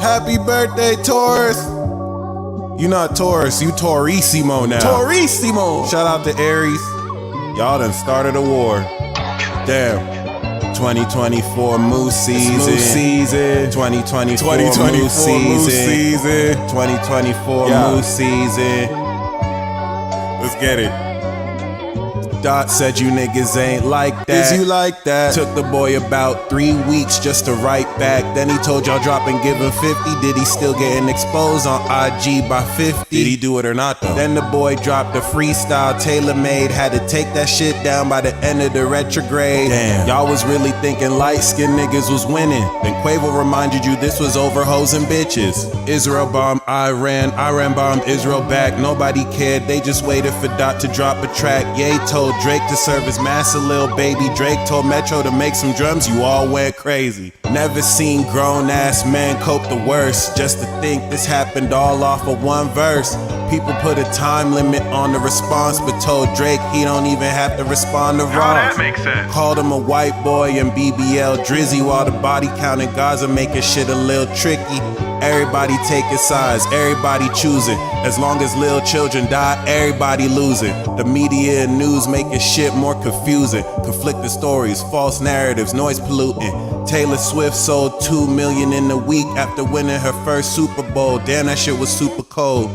Happy birthday, Taurus. You not Taurus, you Taurissimo now. Taurissimo. Shout out to Aries. Y'all done started a war. Damn. 2024 moose season. 2024 moose season. 2024 moose season. Let's get it. Dot said you niggas ain't like that. Is you like that? Took the boy about 3 weeks just to write back. Then he told y'all drop and give him 50. Did he still getting exposed on IG by 50? Did he do it or not though? Then the boy dropped a freestyle tailor-made. Had to take that shit down by the end of the retrograde. Damn, y'all was really thinking light-skinned niggas was winning. Then Quavo reminded you this was over hoes and bitches. Israel bombed Iran bombed Israel back. Nobody cared, they just waited for Dot to drop a track. Ye told Drake to serve his master, lil baby. Drake told Metro to make some drums, you all went crazy. Never seen grown-ass men cope the worst. Just to think this happened all off of one verse. People put a time limit on the response, but told Drake he don't even have to respond to Ross. How that makes sense? Called him a white boy and BBL Drizzy, while the body count in Gaza making shit a little tricky. Everybody taking sides, everybody choosing. As long as little children die, everybody losing. The media and news making shit more confusing. Conflicting stories, false narratives, noise polluting. Taylor Swift sold 2 million in a week after winning her first Super Bowl. Damn, that shit was super cold.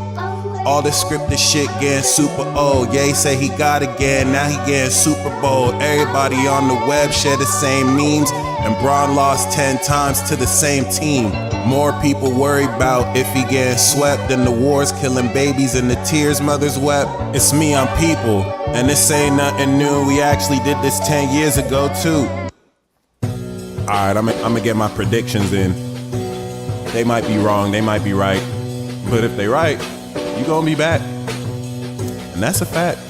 All the scripted shit getting super old. Ye say he got again, now he getting Super Bowl. Everybody on the web share the same memes, and Braun lost 10 times to the same team. More people worry about if he getting swept than the wars killing babies and the tears mothers wept. It's me, I'm people, and this ain't nothing new. We actually did this 10 years ago too. Alright, I'm gonna get my predictions in. They might be wrong, they might be right, but if they right, you gonna be back, and that's a fact.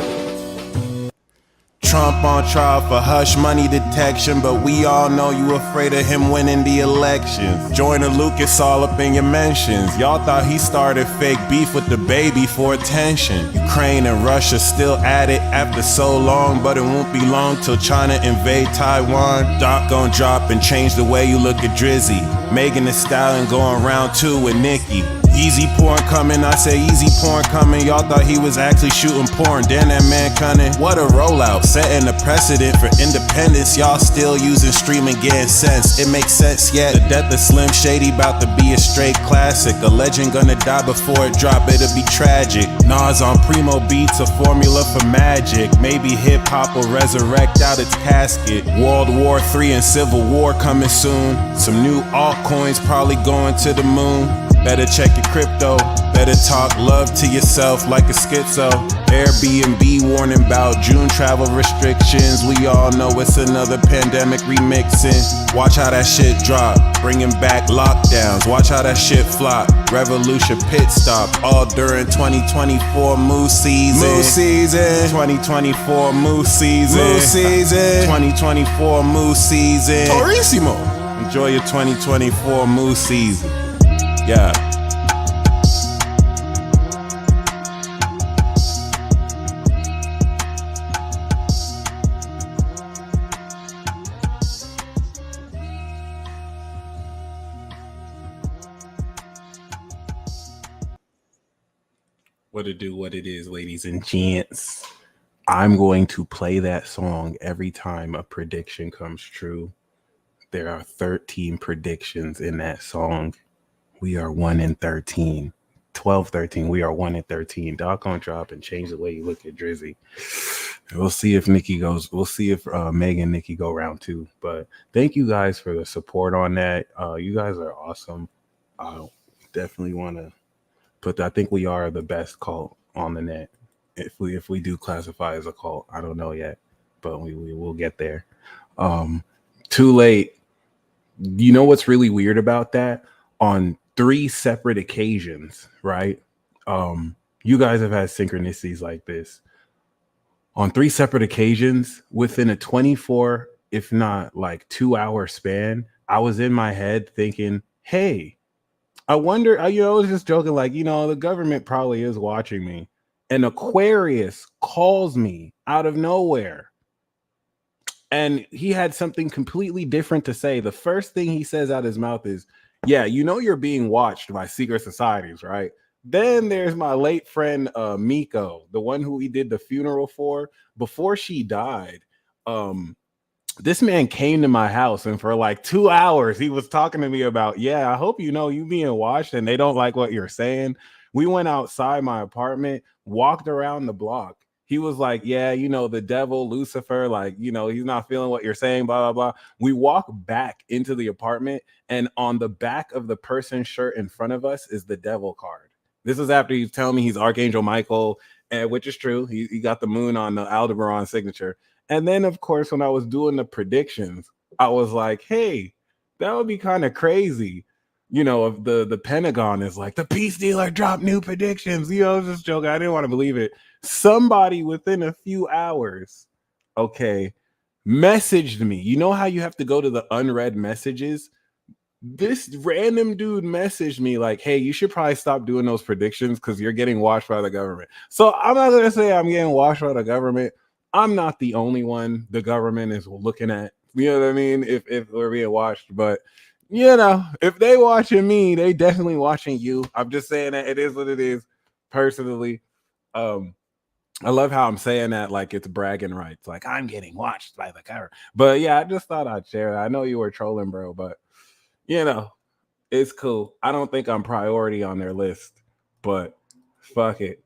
Trump on trial for hush money detection, but we all know you afraid of him winning the elections. Joyner Lucas all up in your mentions. Y'all thought he started fake beef with the baby for attention. Ukraine and Russia still at it after so long, but it won't be long till China invade Taiwan. Doc gon' drop and change the way you look at Drizzy. Megan Thee Stallion going round 2 with Nicki. Easy porn coming, I say easy porn coming. Y'all thought he was actually shooting porn, damn that man cunning. What a rollout, setting a precedent for independence. Y'all still using streaming, getting sense. It makes sense yet. The death of Slim Shady about to be a straight classic. A legend gonna die before it drop, it'll be tragic. Nas on Primo beats, a formula for magic. Maybe hip hop will resurrect out its casket. World War III and Civil War coming soon. Some new altcoins probably going to the moon. Better check your crypto, better talk love to yourself like a schizo. Airbnb warning about June travel restrictions. We all know it's another pandemic remixing. Watch how that shit drop, bringing back lockdowns. Watch how that shit flop, revolution pit stop. All during 2024 moose season. Moose season. 2024 moose season. Moose season. 2024 moose season. Torissimo. Enjoy your 2024 moose season. Yeah. What it do, what it is, ladies and gents. I'm going to play that song every time a prediction comes true. There are 13 predictions in that song. We are 1 in 13. 12, 13. We are 1 in 13. Doc on drop and change the way you look at Drizzy. We'll see if Nikki goes. We'll see if Meg and Nikki go round 2. But thank you guys for the support on that. You guys are awesome. I definitely want to put that. I think we are the best cult on the net. If we do classify as a cult, I don't know yet, but we will get there. Too late. You know what's really weird about that? On 3 separate occasions, right? You guys have had synchronicities like this. On 3 separate occasions, within a 24, if not like 2-hour span, I was in my head thinking, hey, I wonder, I was just joking, like, the government probably is watching me. And Aquarius calls me out of nowhere. And he had something completely different to say. The first thing he says out his mouth is, Yeah, you know you're being watched by secret societies, right? Then there's my late friend Miko, the one who we did the funeral for. Before she died, um, this man came to my house, and for like 2 hours he was talking to me about, yeah, I hope you know you being watched and they don't like what you're saying. We went outside my apartment, walked around the block. He was like, yeah, you know, the devil Lucifer, like, you know, he's not feeling what you're saying, blah blah blah. We walk back into the apartment, and on the back of the person's shirt in front of us is the devil card. This is after he's telling me he's Archangel Michael, and which is true. He got the moon on the Aldebaran signature. And then, of course, when I was doing the predictions, I was like, hey, that would be kind of crazy. You know, if the Pentagon is like, the peace dealer dropped new predictions. You know, just joking. I didn't want to believe it. Somebody within a few hours, okay, messaged me. You know how you have to go to the unread messages? This random dude messaged me like, hey, you should probably stop doing those predictions because you're getting watched by the government. So I'm not going to say I'm getting watched by the government. I'm not the only one the government is looking at. You know what I mean? If we're being watched, but you know, if they watching me, they definitely watching you. I'm just saying that it is what it is. Personally, I love how I'm saying that like it's bragging rights, like I'm getting watched by the government. But yeah, I just thought I'd share that. I know you were trolling, bro, but you know, it's cool. I don't think I'm priority on their list, but fuck it.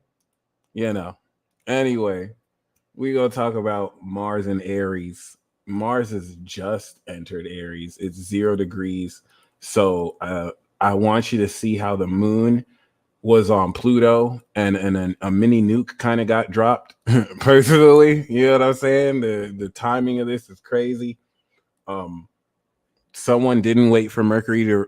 You know. Anyway, we gonna talk about Mars and Aries. Mars has just entered Aries. It's 0 degrees. So I want you to see how the moon was on Pluto, and then a mini nuke kind of got dropped. Personally, you know what I'm saying? The timing of this is crazy. Um, Someone didn't wait for Mercury to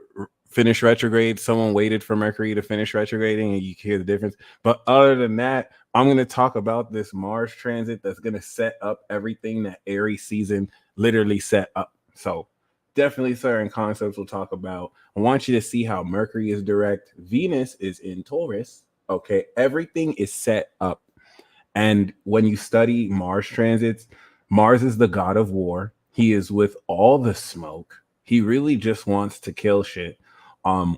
finish retrograde. Someone waited for Mercury to finish retrograding, and you can hear the difference. But other than that, I'm going to talk about this Mars transit that's going to set up everything that Aries season literally set up. So definitely certain concepts we'll talk about. I want you to see how Mercury is direct. Venus is in Taurus. Okay. Everything is set up. And when you study Mars transits, Mars is the god of war. He is with all the smoke. He really just wants to kill shit. Um,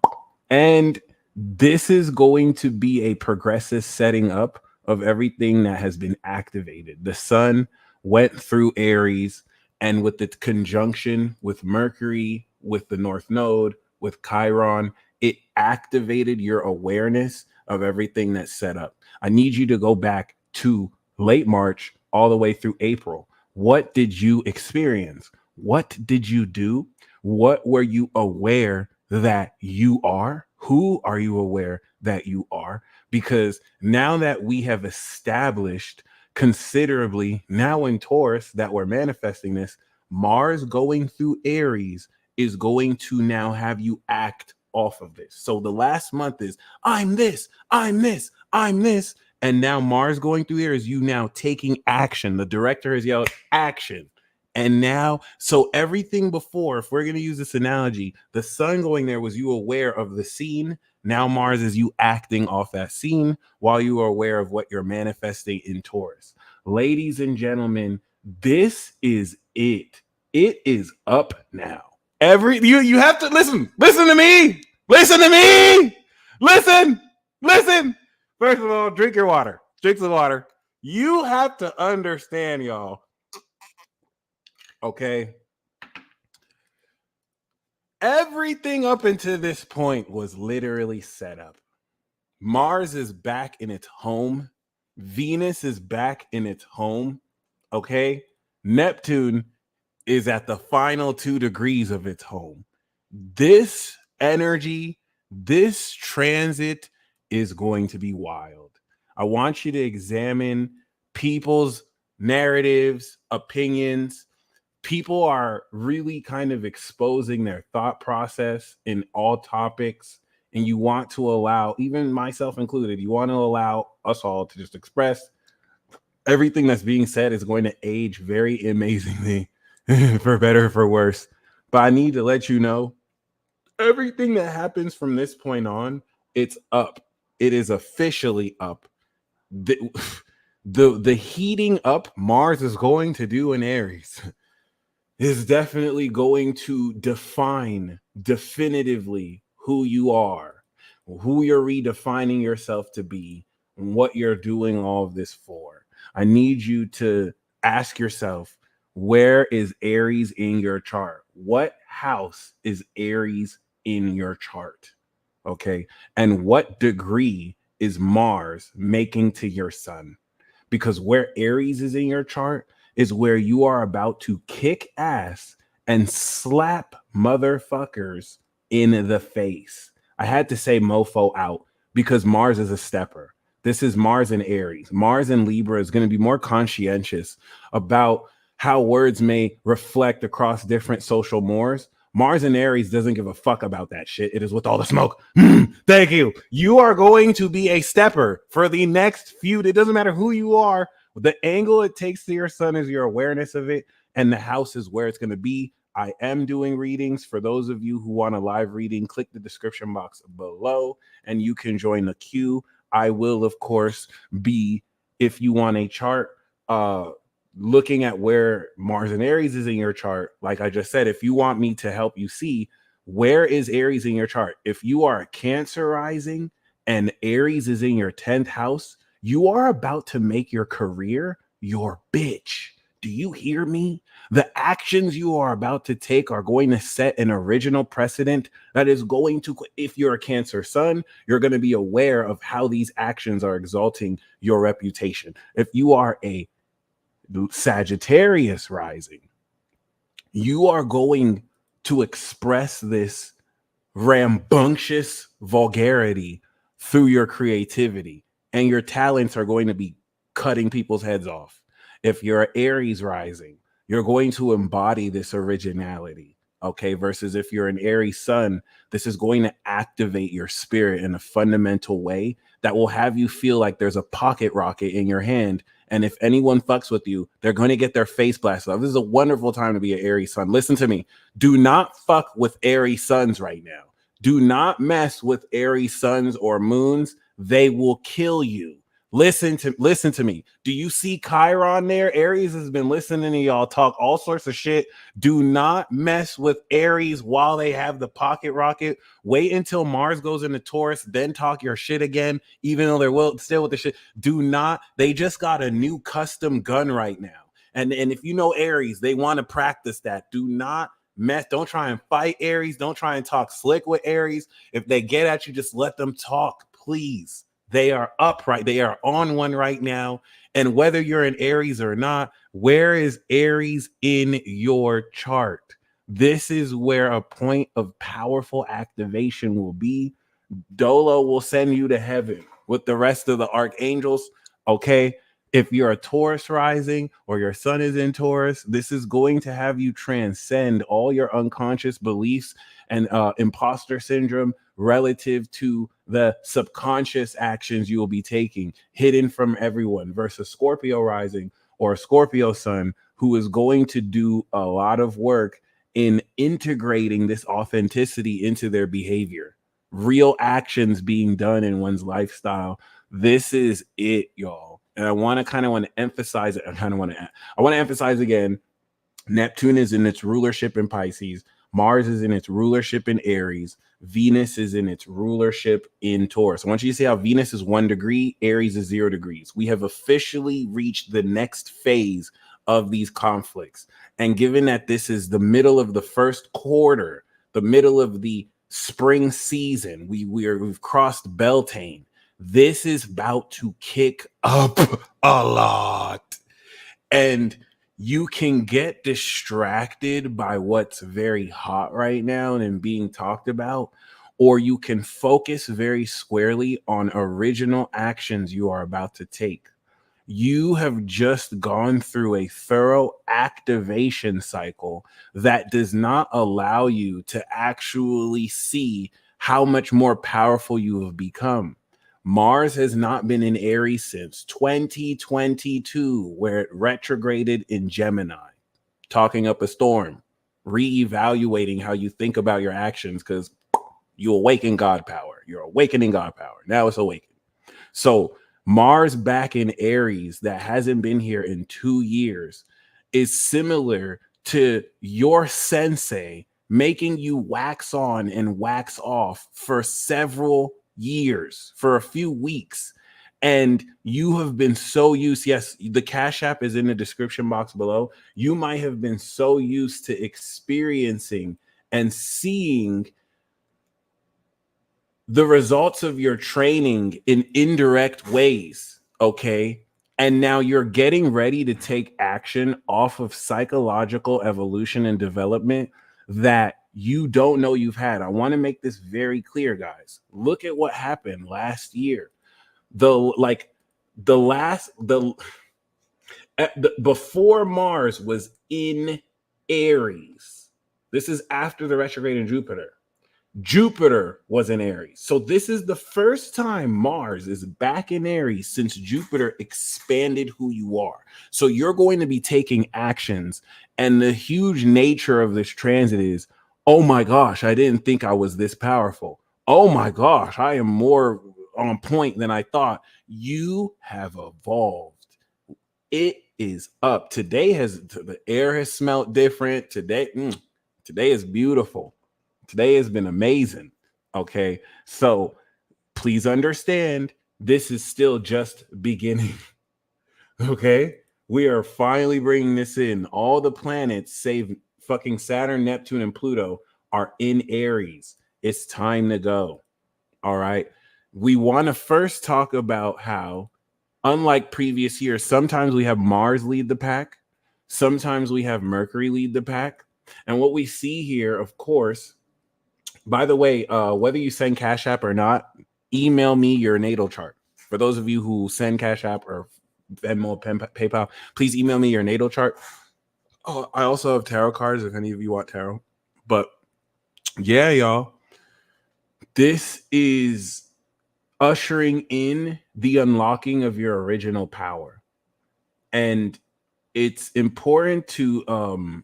and this is going to be a progressive setting up of everything that has been activated. The sun went through Aries, and with the conjunction with Mercury, with the North Node, with Chiron, it activated your awareness of everything that's set up. I need you to go back to late March all the way through April. What did you experience? What did you do? What were you aware that you are? Who are you aware that you are? Because now that we have established considerably now in Taurus that we're manifesting this, Mars going through Aries is going to now have you act off of this. So the last month is I'm this, I'm this, I'm this. And now Mars going through there is you now taking action. The director has yelled action. And now, so everything before, if we're going to use this analogy, the sun going there was you aware of the scene. Now Mars is you acting off that scene while you are aware of what you're manifesting in Taurus. Ladies and gentlemen, this is it. It is up now. You have to listen. Listen to me. Listen to me. Listen. Listen. First of all, drink your water. Drink some water. You have to understand, y'all. Okay. Everything up until this point was literally set up. Mars is back in its home. Venus is back in its home. Okay. Neptune is at the final 2 degrees of its home. This energy, this transit is going to be wild. I want you to examine people's narratives, opinions. People are really kind of exposing their thought process in all topics. And you want to allow, even myself included, you want to allow us all to just express everything that's being said is going to age very amazingly, for better or for worse. But I need to let you know everything that happens from this point on, it's up. It is officially up. The, the heating up Mars is going to do in Aries is definitely going to define definitively who you are, who you're redefining yourself to be, and what you're doing all of this for. I need you to ask yourself, where is Aries in your chart? What house is Aries in your chart? Okay. And what degree is Mars making to your sun? Because where Aries is in your chart is where you are about to kick ass and slap motherfuckers in the face. I had to say mofo out because Mars is a stepper. This is Mars and Aries. Mars and Libra is going to be more conscientious about how words may reflect across different social mores. Mars and Aries doesn't give a fuck about that shit. It is with all the smoke. Thank you. You are going to be a stepper for the next few. It doesn't matter who you are. The angle it takes to your sun is your awareness of it, and the house is where it's going to be. I am doing readings. For those of you who want a live reading, click the description box below and you can join the queue. I will, of course, be, if you want a chart, looking at where Mars and Aries is in your chart. Like I just said, if you want me to help you see where is Aries in your chart, if you are a Cancer rising and Aries is in your 10th house, you are about to make your career your bitch. Do you hear me? The actions you are about to take are going to set an original precedent that is going to, if you're a Cancer sun, you're going to be aware of how these actions are exalting your reputation. If you are a Sagittarius rising, you are going to express this rambunctious vulgarity through your creativity, and your talents are going to be cutting people's heads off. If you're an Aries rising, you're going to embody this originality. Okay, versus if you're an Aries sun, this is going to activate your spirit in a fundamental way that will have you feel like there's a pocket rocket in your hand. And if anyone fucks with you, they're going to get their face blasted off. This is a wonderful time to be an Aries sun. Listen to me. Do not fuck with Aries suns right now. Do not mess with Aries suns or moons. They will kill you. Listen to me. Do you see Chiron there? Aries has been listening to y'all talk all sorts of shit. Do not mess with Aries while they have the pocket rocket. Wait until Mars goes into Taurus, then talk your shit again, even though they're still with the shit. Do not. They just got a new custom gun right now. And if you know Aries, they want to practice that. Do not mess. Don't try and fight Aries. Don't try and talk slick with Aries. If they get at you, just let them talk, please. They are upright. They are on one right now. And whether you're an Aries or not, where is Aries in your chart? This is where a point of powerful activation will be. Dolo will send you to heaven with the rest of the archangels. Okay. If you're a Taurus rising or your sun is in Taurus, this is going to have you transcend all your unconscious beliefs and imposter syndrome relative to the subconscious actions you will be taking, hidden from everyone, versus Scorpio rising or Scorpio sun, who is going to do a lot of work in integrating this authenticity into their behavior. Real actions being done in one's lifestyle. This is it, y'all. And I want to emphasize it. I want to emphasize again, Neptune is in its rulership in Pisces. Mars is in its rulership in Aries. Venus is in its rulership in Taurus. I want you to see how Venus is 1 degree, Aries is 0 degrees. We have officially reached the next phase of these conflicts. And given that this is the middle of the first quarter, the middle of the spring season, we've crossed Beltane. This is about to kick up a lot. And you can get distracted by what's very hot right now and being talked about, or you can focus very squarely on original actions you are about to take. You have just gone through a thorough activation cycle that does not allow you to actually see how much more powerful you have become. Mars has not been in Aries since 2022, where it retrograded in Gemini, talking up a storm, reevaluating how you think about your actions, because you awaken God power. You're awakening God power. Now it's awakened. So Mars back in Aries that hasn't been here in 2 years is similar to your sensei making you wax on and wax off for several years, for a few weeks. And you have been so used, yes, the Cash App is in the description box below. You might have been so used to experiencing and seeing the results of your training in indirect ways, okay? And now you're getting ready to take action off of psychological evolution and development that you don't know you've had. I want to make this very clear, guys. Look at what happened last year. Before Mars was in Aries. This is after the retrograde in Jupiter. Jupiter was in Aries. So this is the first time Mars is back in Aries since Jupiter expanded who you are. So you're going to be taking actions. And the huge nature of this transit is, oh my gosh, I didn't think I was this powerful. Oh my gosh, I am more on point than I thought. You have evolved. It is up. The air has smelled different. Today is beautiful. Today has been amazing. Okay. So please understand, this is still just beginning. Okay. We are finally bringing this in. All the planets, save fucking Saturn, Neptune, and Pluto, are in Aries. It's time to go. All right. We want to first talk about how, unlike previous years, sometimes we have Mars lead the pack. Sometimes we have Mercury lead the pack. And what we see here, of course, by the way, whether you send Cash App or not, email me your natal chart. For those of you who send Cash App or Venmo, PayPal, please email me your natal chart. Oh, I also have tarot cards if any of you want tarot. But yeah, y'all, this is ushering in the unlocking of your original power. And it's important to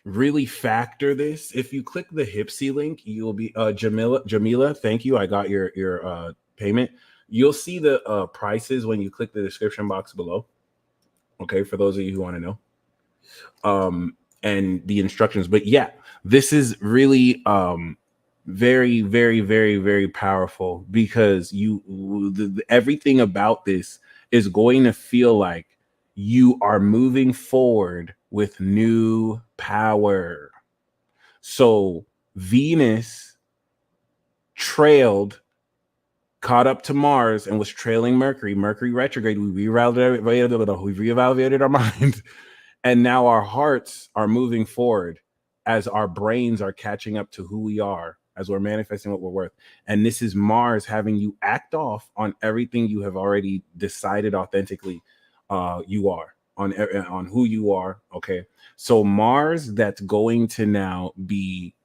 really factor this. If you click the Hipsy link, you'll be Jamila, thank you. I got your payment. You'll see the prices when you click the description box below. Okay, for those of you who want to know. And the instructions. But yeah, this is really very, very, very, very powerful, because everything about this is going to feel like you are moving forward with new power. So Venus caught up to Mars and was trailing Mercury. Mercury retrograde. We reevaluated our mind. And now our hearts are moving forward as our brains are catching up to who we are, as we're manifesting what we're worth. And this is Mars having you act off on everything you have already decided authentically you are, on who you are. Okay. So Mars, that's going to now be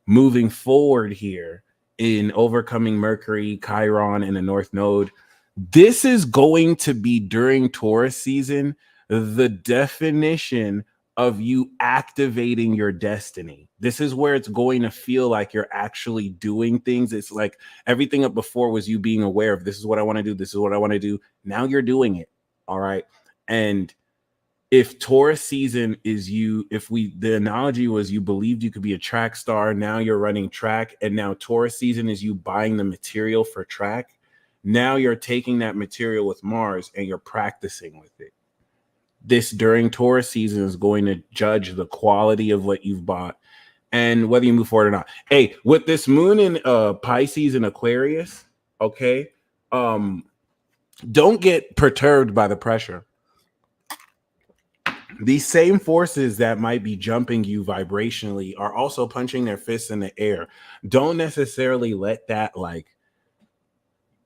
moving forward here in overcoming Mercury, Chiron, and the North Node. This is going to be, during Taurus season, the definition of you activating your destiny. This is where it's going to feel like you're actually doing things. It's like everything up before was you being aware of, this is what I want to do. This is what I want to do. Now you're doing it. All right. And if Taurus season is the analogy was you believed you could be a track star, now you're running track, and now Taurus season is you buying the material for track. Now you're taking that material with Mars and you're practicing with it. This, during Taurus season, is going to judge the quality of what you've bought and whether you move forward or not. Hey, with this moon in Pisces and Aquarius, okay, don't get perturbed by the pressure. These same forces that might be jumping you vibrationally are also punching their fists in the air. Don't necessarily let that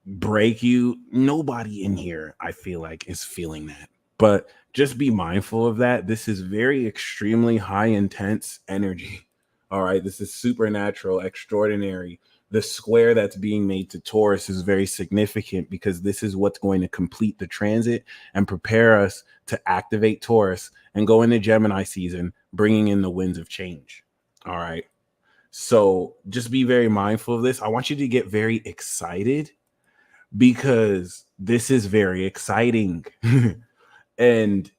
break you. Nobody in here, I feel like, is feeling that. But just be mindful of that. This is very extremely high intense energy. All right. This is supernatural, extraordinary. The square that's being made to Taurus is very significant, because this is what's going to complete the transit and prepare us to activate Taurus and go into Gemini season, bringing in the winds of change. All right. So just be very mindful of this. I want you to get very excited, because this is very exciting. And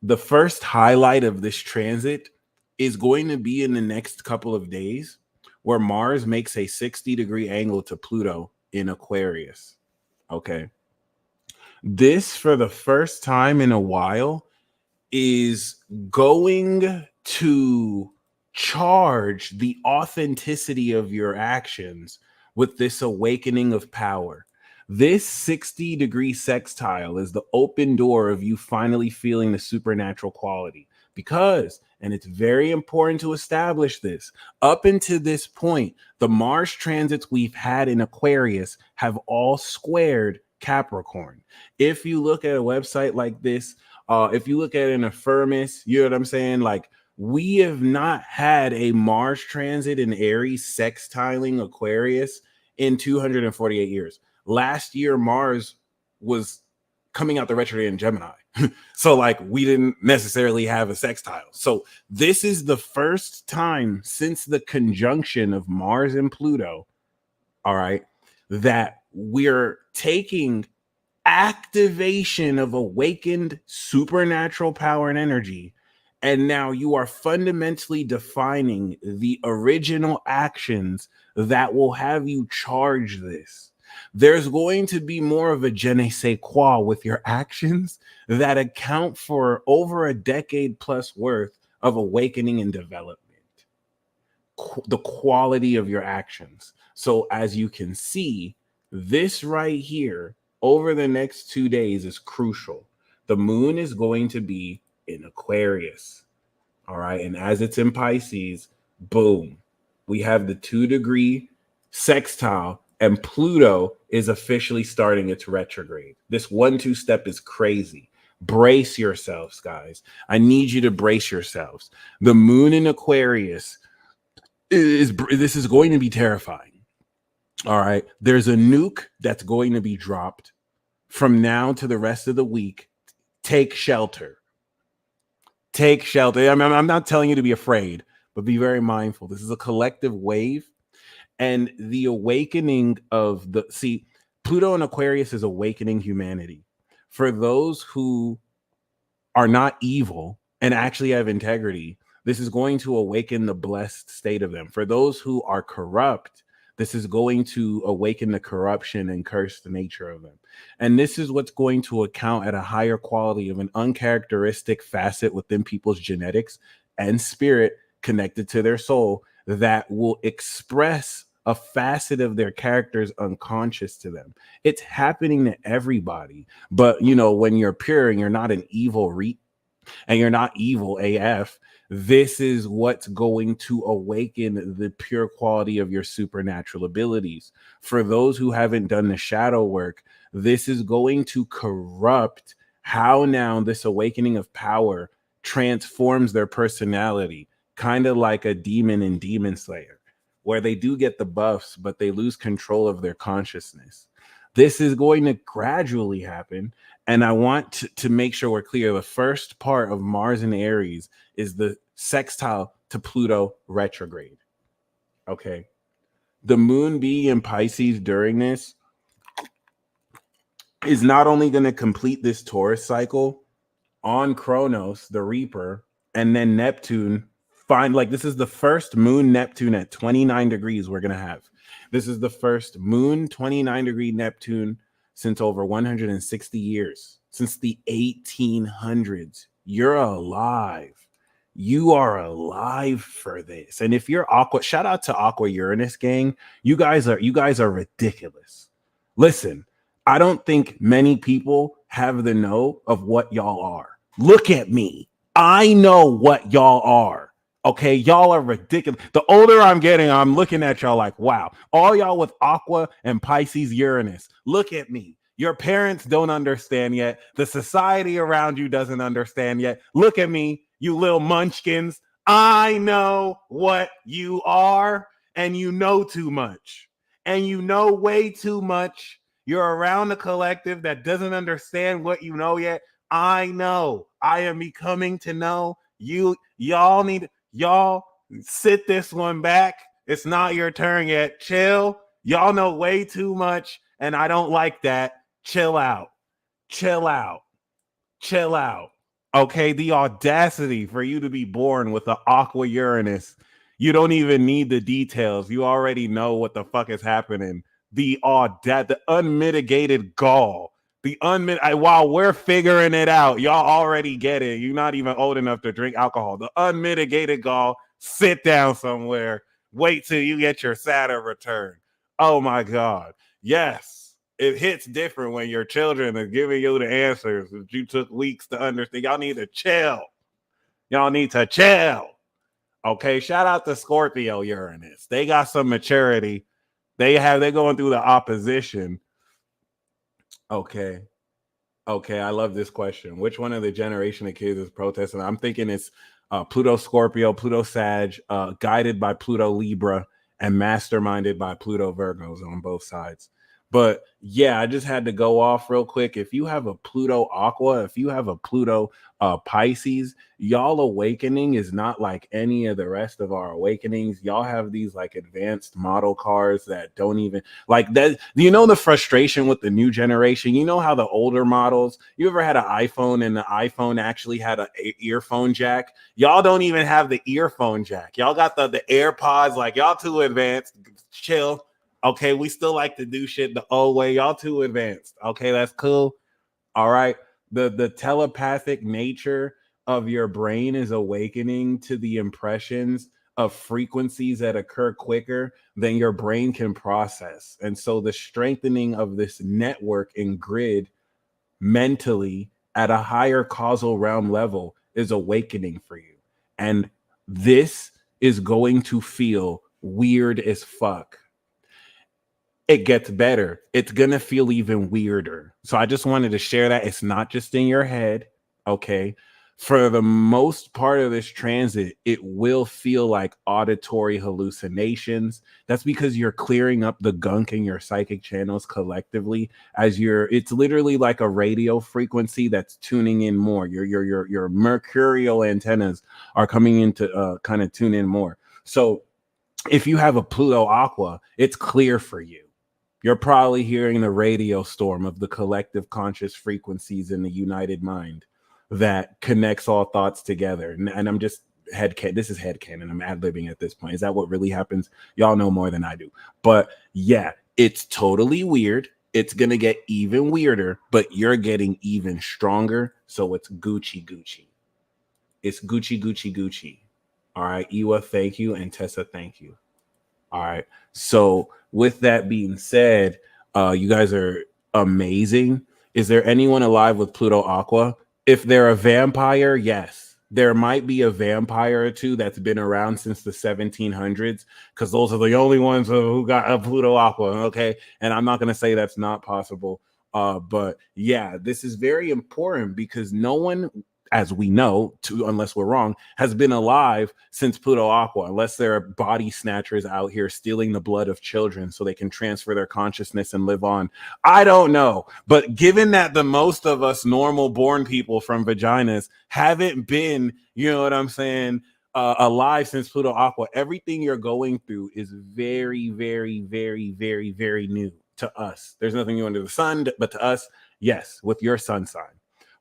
the first highlight of this transit is going to be in the next couple of days where Mars makes a 60-degree angle to Pluto in Aquarius. Okay. This, for the first time in a while, is going to charge the authenticity of your actions with this awakening of power. This 60-degree sextile is the open door of you finally feeling the supernatural quality. Because, and it's very important to establish this, up until this point, the Mars transits we've had in Aquarius have all squared Capricorn. If you look at a website like this, if you look at an Affirmus, you know what I'm saying? Like, we have not had a Mars transit in Aries sextiling Aquarius in 248 years. Last year, Mars was coming out the retrograde in Gemini. So, like, we didn't necessarily have a sextile. So this is the first time since the conjunction of Mars and Pluto, all right, that we're taking activation of awakened supernatural power and energy. And now you are fundamentally defining the original actions that will have you charge this. There's going to be more of a je ne sais quoi with your actions that account for over a decade plus worth of awakening and development. The quality of your actions. So as you can see, this right here over the next 2 days is crucial. The moon is going to be in Aquarius. All right. And as it's in Pisces, boom, we have the 2-degree sextile, and Pluto is officially starting its retrograde. This 1-2 step is crazy. Brace yourselves, guys. I need you to brace yourselves. The moon in Aquarius this is going to be terrifying. All right. There's a nuke that's going to be dropped from now to the rest of the week. Take shelter. Take shelter. I'm not telling you to be afraid, but be very mindful. This is a collective wave, and the awakening of Pluto in Aquarius is awakening humanity. For those who are not evil and actually have integrity, this is going to awaken the blessed state of them. For those who are corrupt, this is going to awaken the corruption and cursed nature of them. And this is what's going to account at a higher quality of an uncharacteristic facet within people's genetics and spirit connected to their soul that will express a facet of their characters unconscious to them. It's happening to everybody. But, when you're pure and you're not an evil and you're not evil AF, this is what's going to awaken the pure quality of your supernatural abilities. For those who haven't done the shadow work, this is going to corrupt how now this awakening of power transforms their personality, kind of like a demon in Demon Slayer, where they do get the buffs, but they lose control of their consciousness. This is going to gradually happen. And I want to make sure we're clear. The first part of Mars and Aries is the sextile to Pluto retrograde. Okay. The moon being in Pisces during this is not only going to complete this Taurus cycle on Kronos, the Reaper, and then Neptune. This is the first moon Neptune at 29 degrees we're going to have. This is the first moon 29-degree Neptune since over 160 years, since the 1800s. You're alive. You are alive for this. And if you're Aqua, shout out to Aqua Uranus gang. You guys are ridiculous. Listen, I don't think many people have the know of what y'all are. Look at me. I know what y'all are. Okay, y'all are ridiculous. The older I'm getting, I'm looking at y'all like, wow. All y'all with Aqua and Pisces Uranus. Look at me. Your parents don't understand yet. The society around you doesn't understand yet. Look at me, you little munchkins. I know what you are, and you know too much. And you know way too much. You're around a collective that doesn't understand what you know yet. I know. I am becoming to know. Y'all sit this one back. It's not your turn yet. Chill. Y'all know way too much, and I don't like that. Chill out. Chill out. Chill out. Okay, the audacity for you to be born with the Aqua Uranus. You don't even need the details. You already know what the fuck is happening. The unmitigated gall. While we're figuring it out, y'all already get it. You're not even old enough to drink alcohol. The unmitigated gall. Sit down somewhere. Wait till you get your Saturn return. Oh my God. Yes, it hits different when your children are giving you the answers that you took weeks to understand. Y'all need to chill. Y'all need to chill. Okay. Shout out to Scorpio Uranus. They got some maturity. They're going through the opposition. Okay. Okay, I love this question. Which one of the generation of kids is protesting? I'm thinking it's Pluto Scorpio, Pluto Sag, guided by Pluto Libra, and masterminded by Pluto Virgos on both sides. But yeah, I just had to go off real quick. If you have a Pluto Aqua, if you have a Pluto Pisces, y'all awakening is not like any of the rest of our awakenings. Y'all have these like advanced model cars that don't even like that. You know the frustration with the new generation? You know how the older models, you ever had an iPhone and the iPhone actually had an earphone jack? Y'all don't even have the earphone jack. Y'all got the AirPods, like y'all too advanced. Chill. Okay, we still like to do shit the old way. Y'all too advanced. Okay, that's cool. All right. The telepathic nature of your brain is awakening to the impressions of frequencies that occur quicker than your brain can process. And so the strengthening of this network and grid mentally at a higher causal realm level is awakening for you. And this is going to feel weird as fuck. It gets better. It's going to feel even weirder. So I just wanted to share that. It's not just in your head. Okay. For the most part of this transit, it will feel like auditory hallucinations. That's because you're clearing up the gunk in your psychic channels collectively it's literally like a radio frequency that's tuning in more. Your mercurial antennas are coming in to kind of tune in more. So if you have a Pluto Aqua, it's clear for you. You're probably hearing the radio storm of the collective conscious frequencies in the united mind that connects all thoughts together. And I'm just this is headcanon. I'm ad-libbing at this point. Is that what really happens? Y'all know more than I do. But yeah, it's totally weird. It's going to get even weirder, but you're getting even stronger. So it's Gucci Gucci. It's Gucci Gucci Gucci. All right, Iwa, thank you. And Tessa, thank you. All right. So with that being said, you guys are amazing. Is there anyone alive with Pluto Aqua? If they're a vampire, yes. There might be a vampire or two that's been around since the 1700s, because those are the only ones who got a Pluto Aqua. Okay. And I'm not going to say that's not possible. But yeah, this is very important because no one, as we know, unless we're wrong, has been alive since Pluto Aqua, unless there are body snatchers out here stealing the blood of children so they can transfer their consciousness and live on. I don't know. But given that the most of us normal born people from vaginas haven't been, you know what I'm saying, alive since Pluto Aqua, everything you're going through is very, very, very, very, very new to us. There's nothing new under the sun, but to us, yes, with your sun sign.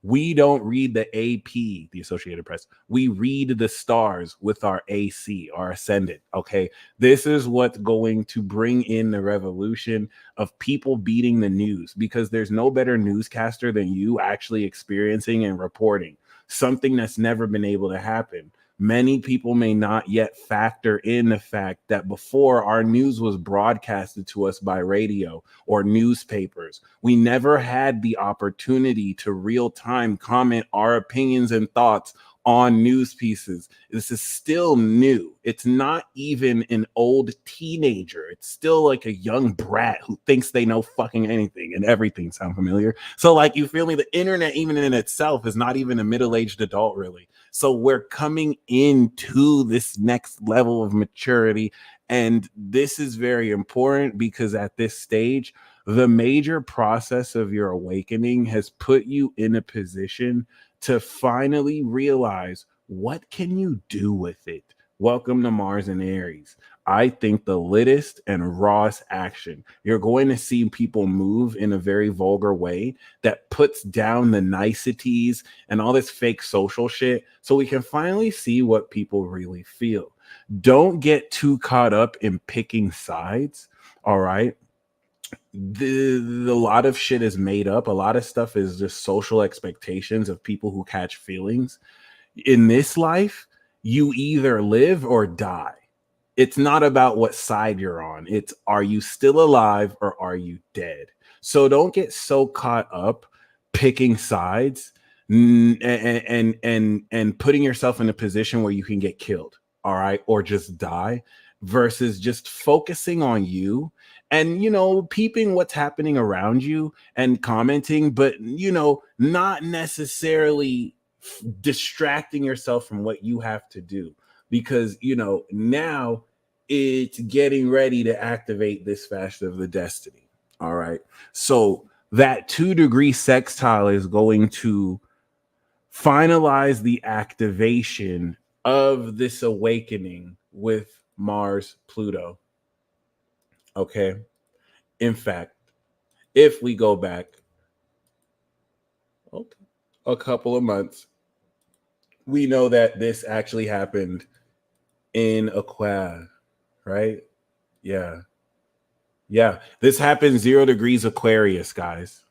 We don't read the AP, the Associated Press. We read the stars with our AC, our ascendant. Okay. This is what's going to bring in the revolution of people beating the news, because there's no better newscaster than you actually experiencing and reporting something that's never been able to happen. Many people may not yet factor in the fact that before, our news was broadcasted to us by radio or newspapers. We never had the opportunity to real time comment our opinions and thoughts on news pieces. This is still new. It's not even an old teenager. It's still like a young brat who thinks they know fucking anything and everything. Sound familiar? So like, you feel me? The internet, even in itself, is not even a middle-aged adult, really. So we're coming into this next level of maturity. And this is very important because at this stage, the major process of your awakening has put you in a position to finally realize, what can you do with it? Welcome to Mars and Aries. I think, the littest and rawest action. You're going to see people move in a very vulgar way that puts down the niceties and all this fake social shit so we can finally see what people really feel. Don't get too caught up in picking sides. All right. A lot of shit is made up. A lot of stuff is just social expectations of people who catch feelings. In this life, you either live or die. It's not about what side you're on. It's, are you still alive or are you dead? So don't get so caught up picking sides and putting yourself in a position where you can get killed, all right, or just die, versus just focusing on you and, you know, peeping what's happening around you and commenting, but, you know, not necessarily distracting yourself from what you have to do, because, you know, now it's getting ready to activate this fast of the destiny. All right. So that 2-degree sextile is going to finalize the activation of this awakening with Mars, Pluto. Okay. In fact, if we go back, okay, a couple of months, we know that this actually happened in Aquarius, right? Yeah. Yeah. This happened 0 degrees Aquarius, guys.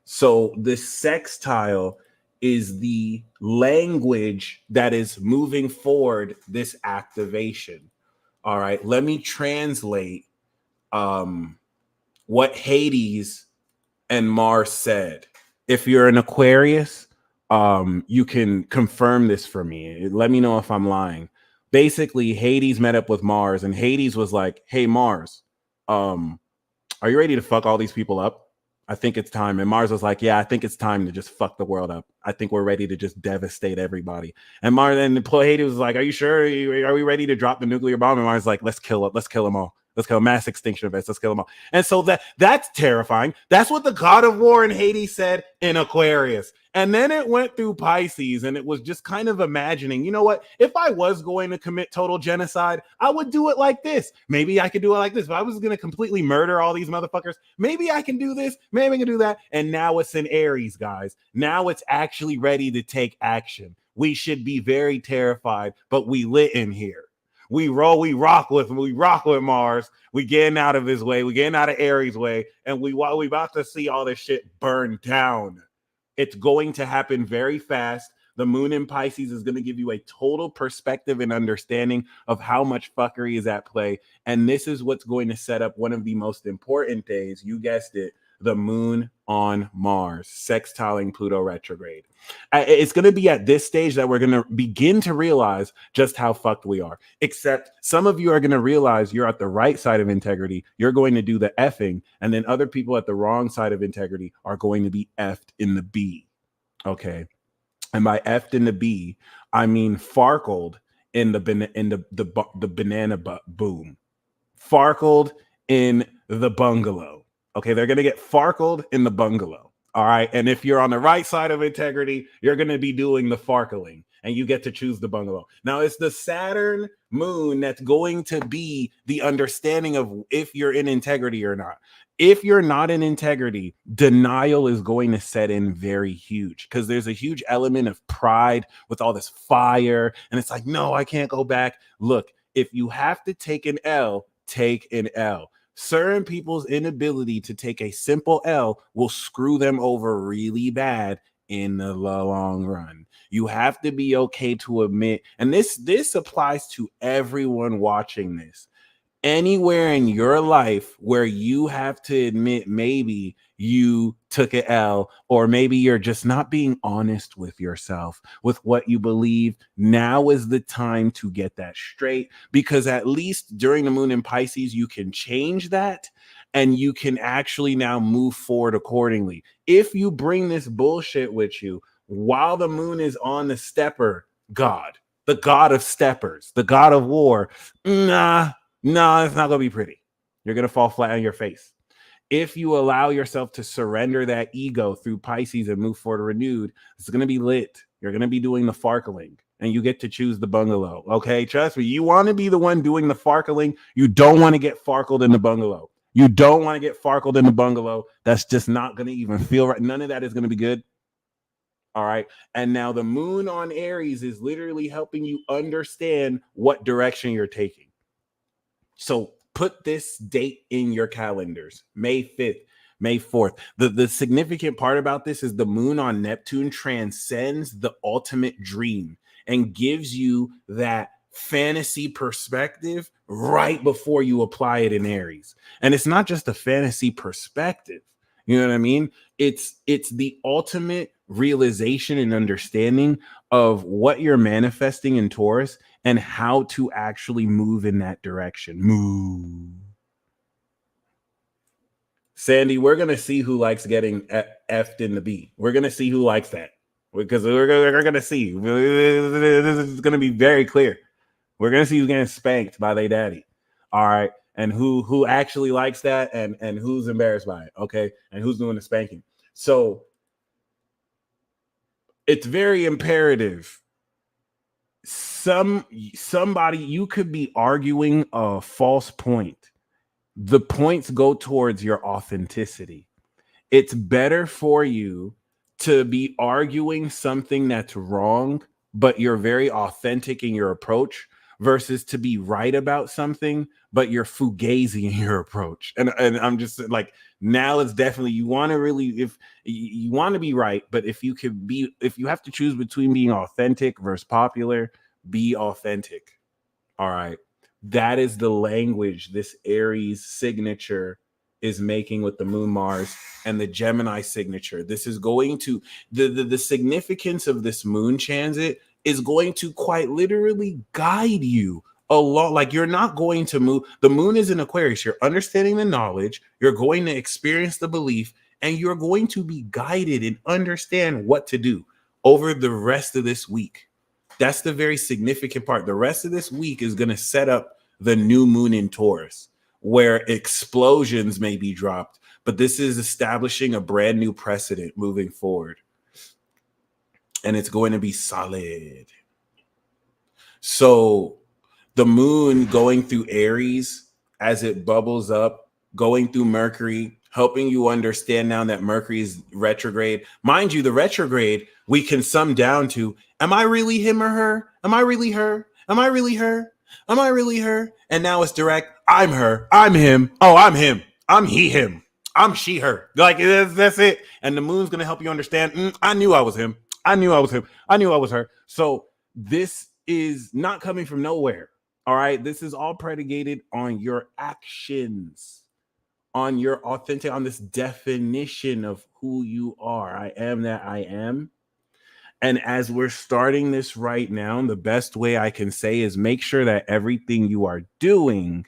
So the sextile is the language that is moving forward this activation. All right. Let me translate what Hades and Mars said. If you're an Aquarius, you can confirm this for me. Let me know if I'm lying. Basically, Hades met up with Mars, and Hades was like, "Hey, Mars, are you ready to fuck all these people up? I think it's time." And Mars was like, "Yeah, I think it's time to just fuck the world up. I think we're ready to just devastate everybody." And Mars and Hades was like, "Are you sure? Are we ready to drop the nuclear bomb?" And Mars was like, "Let's kill it. Let's kill them all. Let's kill mass extinction events. Let's kill them all." And so that's terrifying. That's what the god of war in Hades said in Aquarius. And then it went through Pisces, and it was just kind of imagining, you know what? If I was going to commit total genocide, I would do it like this. Maybe I could do it like this. If I was going to completely murder all these motherfuckers, maybe I can do this. Maybe I can do that. And now it's in Aries, guys. Now it's actually ready to take action. We should be very terrified, but we lit in here. We rock with Mars. We getting out of his way. We getting out of Aries' way, and we about to see all this shit burn down. It's going to happen very fast. The moon in Pisces is going to give you a total perspective and understanding of how much fuckery is at play. And this is what's going to set up one of the most important days. You guessed it. The moon on Mars, sextiling Pluto retrograde. It's going to be at this stage that we're going to begin to realize just how fucked we are. Except some of you are going to realize you're at the right side of integrity. You're going to do the effing. And then other people at the wrong side of integrity are going to be effed in the B. Okay. And by effed in the B, I mean farkled in the banana boom. Farkled in the bungalow. Okay, they're going to get farkled in the bungalow. All right. And if you're on the right side of integrity, you're going to be doing the farkling, and you get to choose the bungalow. Now, it's the Saturn moon that's going to be the understanding of if you're in integrity or not. If you're not in integrity, denial is going to set in very huge, because there's a huge element of pride with all this fire. And it's like, no, I can't go back. Look, if you have to take an L, take an L. Certain people's inability to take a simple L will screw them over really bad in the long run. You have to be okay to admit, and this applies to everyone watching this. Anywhere in your life where you have to admit maybe you took an L, or maybe you're just not being honest with yourself, with what you believe, now is the time to get that straight, because at least during the moon in Pisces, you can change that and you can actually now move forward accordingly. If you bring this bullshit with you while the moon is on the stepper god, the god of steppers, the god of war, no, it's not going to be pretty. You're going to fall flat on your face. If you allow yourself to surrender that ego through Pisces and move forward renewed, it's going to be lit. You're going to be doing the farkling, and you get to choose the bungalow. Okay, trust me, you want to be the one doing the farkling. You don't want to get farkled in the bungalow. You don't want to get farkled in the bungalow. That's just not going to even feel right. None of that is going to be good. All right. And now the moon on Aries is literally helping you understand what direction you're taking. So put this date in your calendars, May 5th, May 4th. The significant part about this is the moon on Neptune transcends the ultimate dream and gives you that fantasy perspective right before you apply it in Aries. And it's not just a fantasy perspective. You know what I mean? It's the ultimate realization and understanding of what you're manifesting in Taurus and how to actually move in that direction. Move. Sandy, we're going to see who likes getting F'd in the B. We're going to see who likes that because we're going to see. This is going to be very clear. We're going to see who's getting spanked by their daddy. All right. And who actually likes that and who's embarrassed by it. Okay. And who's doing the spanking. So it's very imperative. Somebody, you could be arguing a false point. The points go towards your authenticity. It's better for you to be arguing something that's wrong, but you're very authentic in your approach versus to be right about something, but you're fugazi in your approach. And I'm just like, now it's definitely, you want to really, if you want to be right, but if you have to choose between being authentic versus popular, be authentic. All right. That is the language this Aries signature is making with the moon Mars and the Gemini signature. This is going to, the significance of this moon transit is going to quite literally guide you a lot. Like, you're not going to move. The moon is in Aquarius. You're understanding the knowledge. You're going to experience the belief, and you're going to be guided and understand what to do over the rest of this week. That's the very significant part. The rest of this week is going to set up the new moon in Taurus, where explosions may be dropped, but this is establishing a brand new precedent moving forward. And it's going to be solid. So the moon going through Aries as it bubbles up, going through Mercury, helping you understand now that Mercury is retrograde. Mind you, the retrograde we can sum down to, am I really him or her? Am I really her? Am I really her? Am I really her? And now it's direct. I'm her. I'm him. Oh, I'm him. I'm he, him. I'm she, her. Like, that's it. And the moon's going to help you understand. I knew I was him. I knew I was him. I knew I was her. So this is not coming from nowhere. All right. This is all predicated on your actions, on your authentic, on this definition of who you are. I am that I am. And as we're starting this right now, the best way I can say is make sure that everything you are doing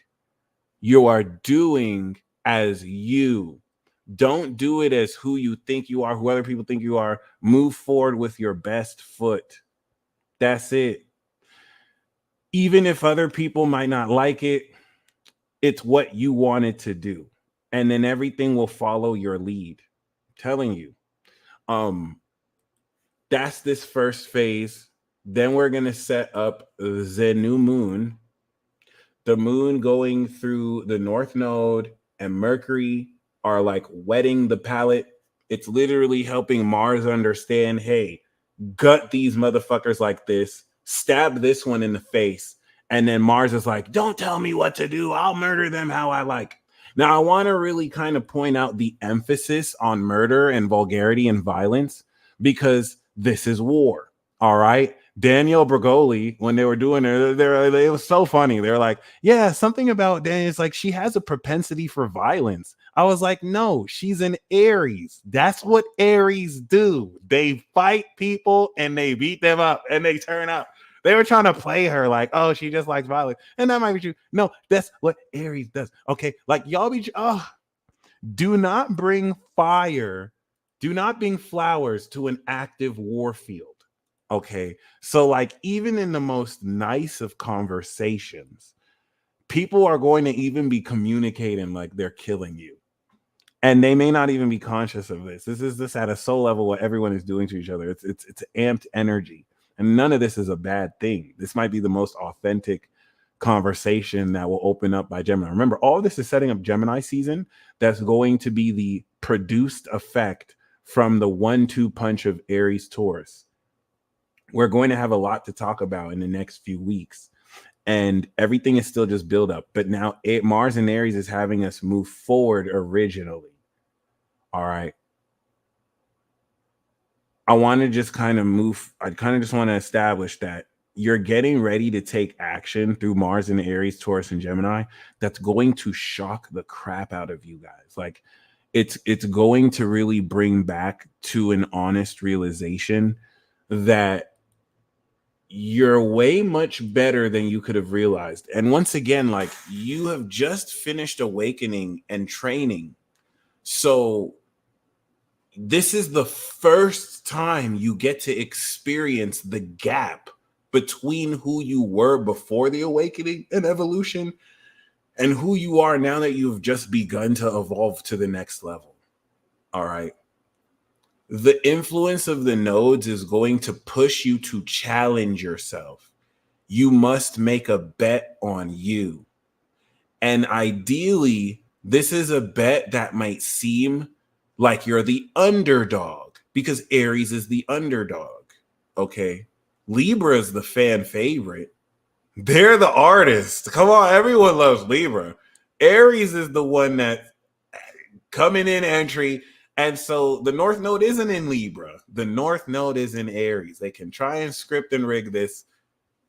as you. Don't do it as who you think you are, who other people think you are. Move forward with your best foot. That's it. Even if other people might not like it, it's what you wanted to do. And then everything will follow your lead. I'm telling you. That's this first phase. Then we're going to set up the new moon. The moon going through the North Node and Mercury are like wetting the palate. It's literally helping Mars understand, hey, gut these motherfuckers like this, stab this one in the face. And then Mars is like, don't tell me what to do. I'll murder them how I like. Now, I want to really kind of point out the emphasis on murder and vulgarity and violence because this is war. All right. Danielle Bregoli, when they were doing it, it was so funny. They're like, yeah, something about Danielle. It's like she has a propensity for violence. I was like, no, she's an Aries. That's what Aries do. They fight people and they beat them up and they turn up. They were trying to play her like, oh, she just likes violence. And that might be true. No, that's what Aries does. Okay. Like, y'all be, do not bring fire. Do not bring flowers to an active war field. Okay. So, like, even in the most nice of conversations, people are going to even be communicating like they're killing you. And they may not even be conscious of this. This is just at a soul level what everyone is doing to each other. It's amped energy. And none of this is a bad thing. This might be the most authentic conversation that will open up by Gemini. Remember, all of this is setting up Gemini season. That's going to be the produced effect from the 1-2 punch of Aries Taurus. We're going to have a lot to talk about in the next few weeks, and everything is still just build up. But now Mars and Aries is having us move forward originally. All right. I want to just kind of move. I kind of just want to establish that you're getting ready to take action through Mars and Aries, Taurus, and Gemini. That's going to shock the crap out of you guys. Like it's going to really bring back to an honest realization that you're way much better than you could have realized. And once again, like, you have just finished awakening and training. So this is the first time you get to experience the gap between who you were before the awakening and evolution and who you are now that you've just begun to evolve to the next level. All right. The influence of the nodes is going to push you to challenge yourself. You must make a bet on you. And ideally, this is a bet that might seem like you're the underdog, because Aries is the underdog. Okay. Libra is the fan favorite. They're the artist. Come on, everyone loves Libra. Aries is the one that's coming in entry. And so the North Node isn't in Libra. The North Node is in Aries. They can try and script and rig this.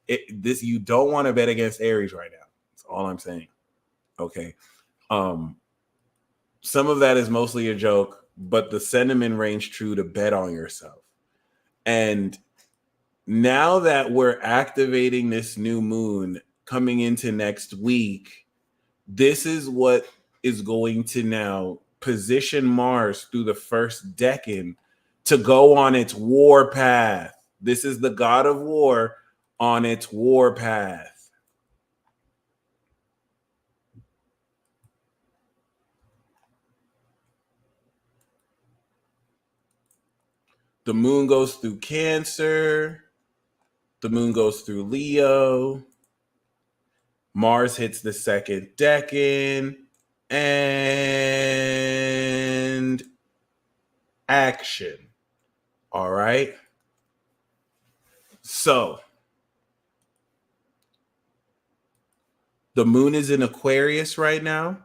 You don't want to bet against Aries right now. That's all I'm saying. Okay. Some of that is mostly a joke, but the sentiment rings true to bet on yourself. And now that we're activating this new moon coming into next week, this is what is going to now position Mars through the first decan to go on its war path. This is the god of war on its war path. The moon goes through Cancer. The moon goes through Leo. Mars hits the second decan. And action. All right. So the moon is in Aquarius right now.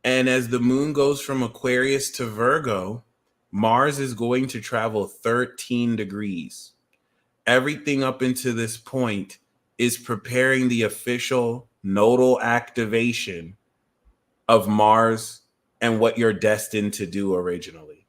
And as the moon goes from Aquarius to Virgo, Mars is going to travel 13 degrees. Everything up into this point is preparing the official nodal activation of Mars and what you're destined to do originally.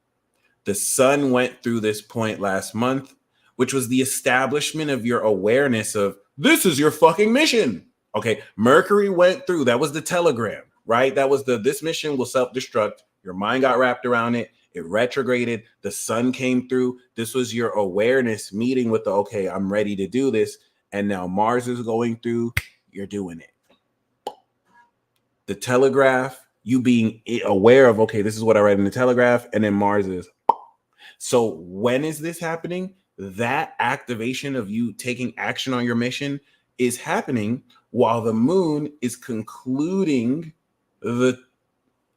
The sun went through this point last month, which was the establishment of your awareness of this is your fucking mission. Okay, Mercury went through. That was the telegram, right? That was this mission will self-destruct. Your mind got wrapped around it. It retrograded. The sun came through. This was your awareness meeting with okay, I'm ready to do this. And now Mars is going through. You're doing it. The telegraph, you being aware of, okay, this is what I read in the telegraph, and then Mars is. So when is this happening? That activation of you taking action on your mission is happening while the moon is concluding the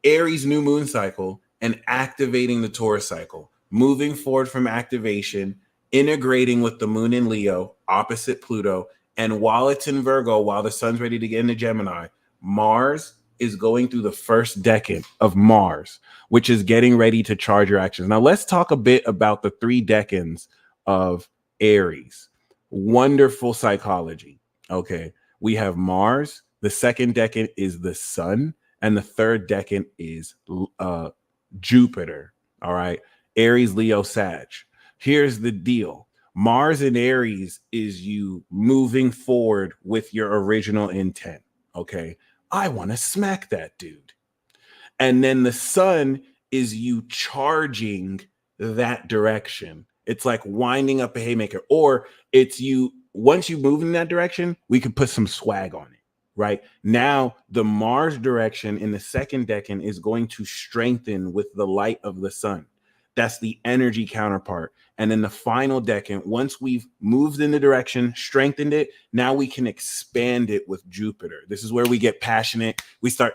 Aries new moon cycle and activating the Taurus cycle, moving forward from activation, integrating with the moon in Leo, opposite Pluto. And while it's in Virgo, while the sun's ready to get into Gemini, Mars is going through the first decan of Mars, which is getting ready to charge your actions. Now, let's talk a bit about the 3 decans of Aries. Wonderful psychology. Okay. We have Mars. The second decan is the sun. And the third decan is Jupiter. All right. Aries, Leo, Sag. Here's the deal. Mars in Aries is you moving forward with your original intent. Okay. I want to smack that dude. And then the sun is you charging that direction. It's like winding up a haymaker, or it's you, once you move in that direction, we could put some swag on it, right? Now, the Mars direction in the second decan is going to strengthen with the light of the sun. That's the energy counterpart. And then the final decan, once we've moved in the direction, strengthened it, now we can expand it with Jupiter. This is where we get passionate. We start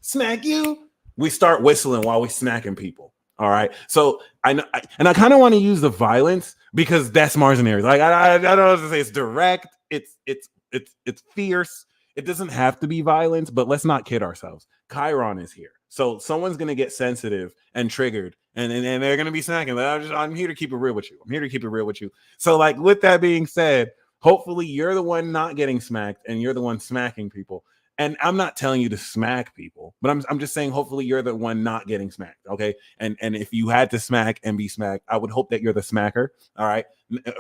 smack you. We start whistling while we smacking people. All right. So I know, and I kind of want to use the violence because that's Mars and Aries. Like I don't know what to say. It's direct. It's fierce. It doesn't have to be violence, but let's not kid ourselves. Chiron is here. So someone's going to get sensitive and triggered and they're going to be snacking. I'm here to keep it real with you. I'm here to keep it real with you. So like with that being said, hopefully you're the one not getting smacked and you're the one smacking people. And I'm not telling you to smack people, but I'm just saying hopefully you're the one not getting smacked, okay? And if you had to smack and be smacked, I would hope that you're the smacker, all right?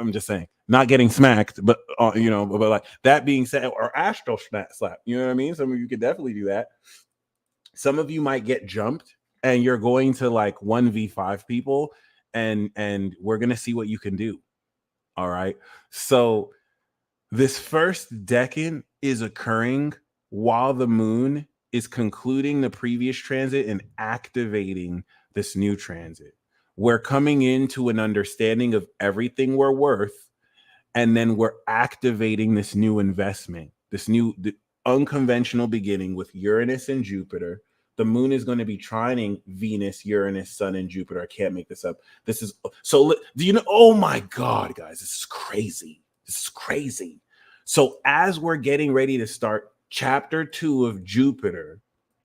I'm just saying, not getting smacked, but but like that being said, or astral slap, you know what I mean? Some of you could definitely do that. Some of you might get jumped, and you're going to like 1v5 people, and we're gonna see what you can do, all right? So this first decan is occurring while the moon is concluding the previous transit and activating this new transit. We're coming into an understanding of everything we're worth, and then we're activating this new investment, the unconventional beginning with Uranus and Jupiter. The moon is going to be trining Venus, Uranus, Sun, and Jupiter. I can't make this up. This is so. Do you know? Oh my God, guys, this is crazy. This is crazy. So as we're getting ready to start chapter 2 of Jupiter,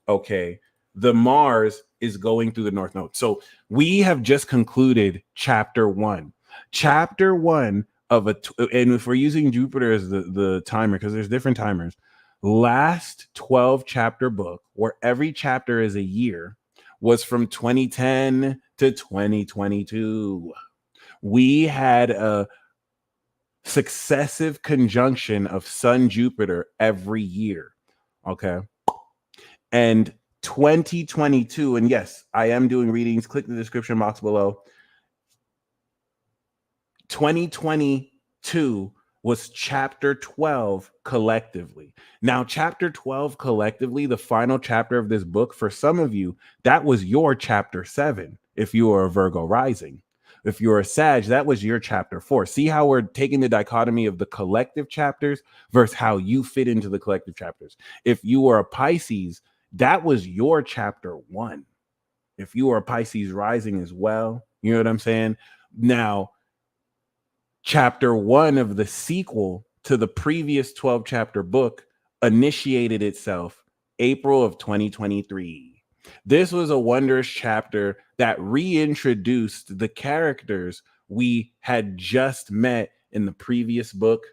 okay, the Mars is going through the North Node. So we have just concluded chapter 1. Chapter 1 of and if we're using Jupiter as the timer, because there's different timers, last 12 chapter book, where every chapter is a year, was from 2010 to 2022. We had a successive conjunction of Sun Jupiter every year. Okay. And 2022, and yes, I am doing readings. Click the description box below. 2022 was chapter 12 collectively. Now, chapter 12 collectively, the final chapter of this book, for some of you, that was your chapter 7 if you are a Virgo rising. If you're a Sag, that was your chapter 4. See how we're taking the dichotomy of the collective chapters versus how you fit into the collective chapters. If you were a Pisces, that was your chapter 1. If you are a Pisces rising as well, you know what I'm saying? Now, chapter 1 of the sequel to the previous 12 chapter book initiated itself April of 2023. This was a wondrous chapter that reintroduced the characters we had just met in the previous book.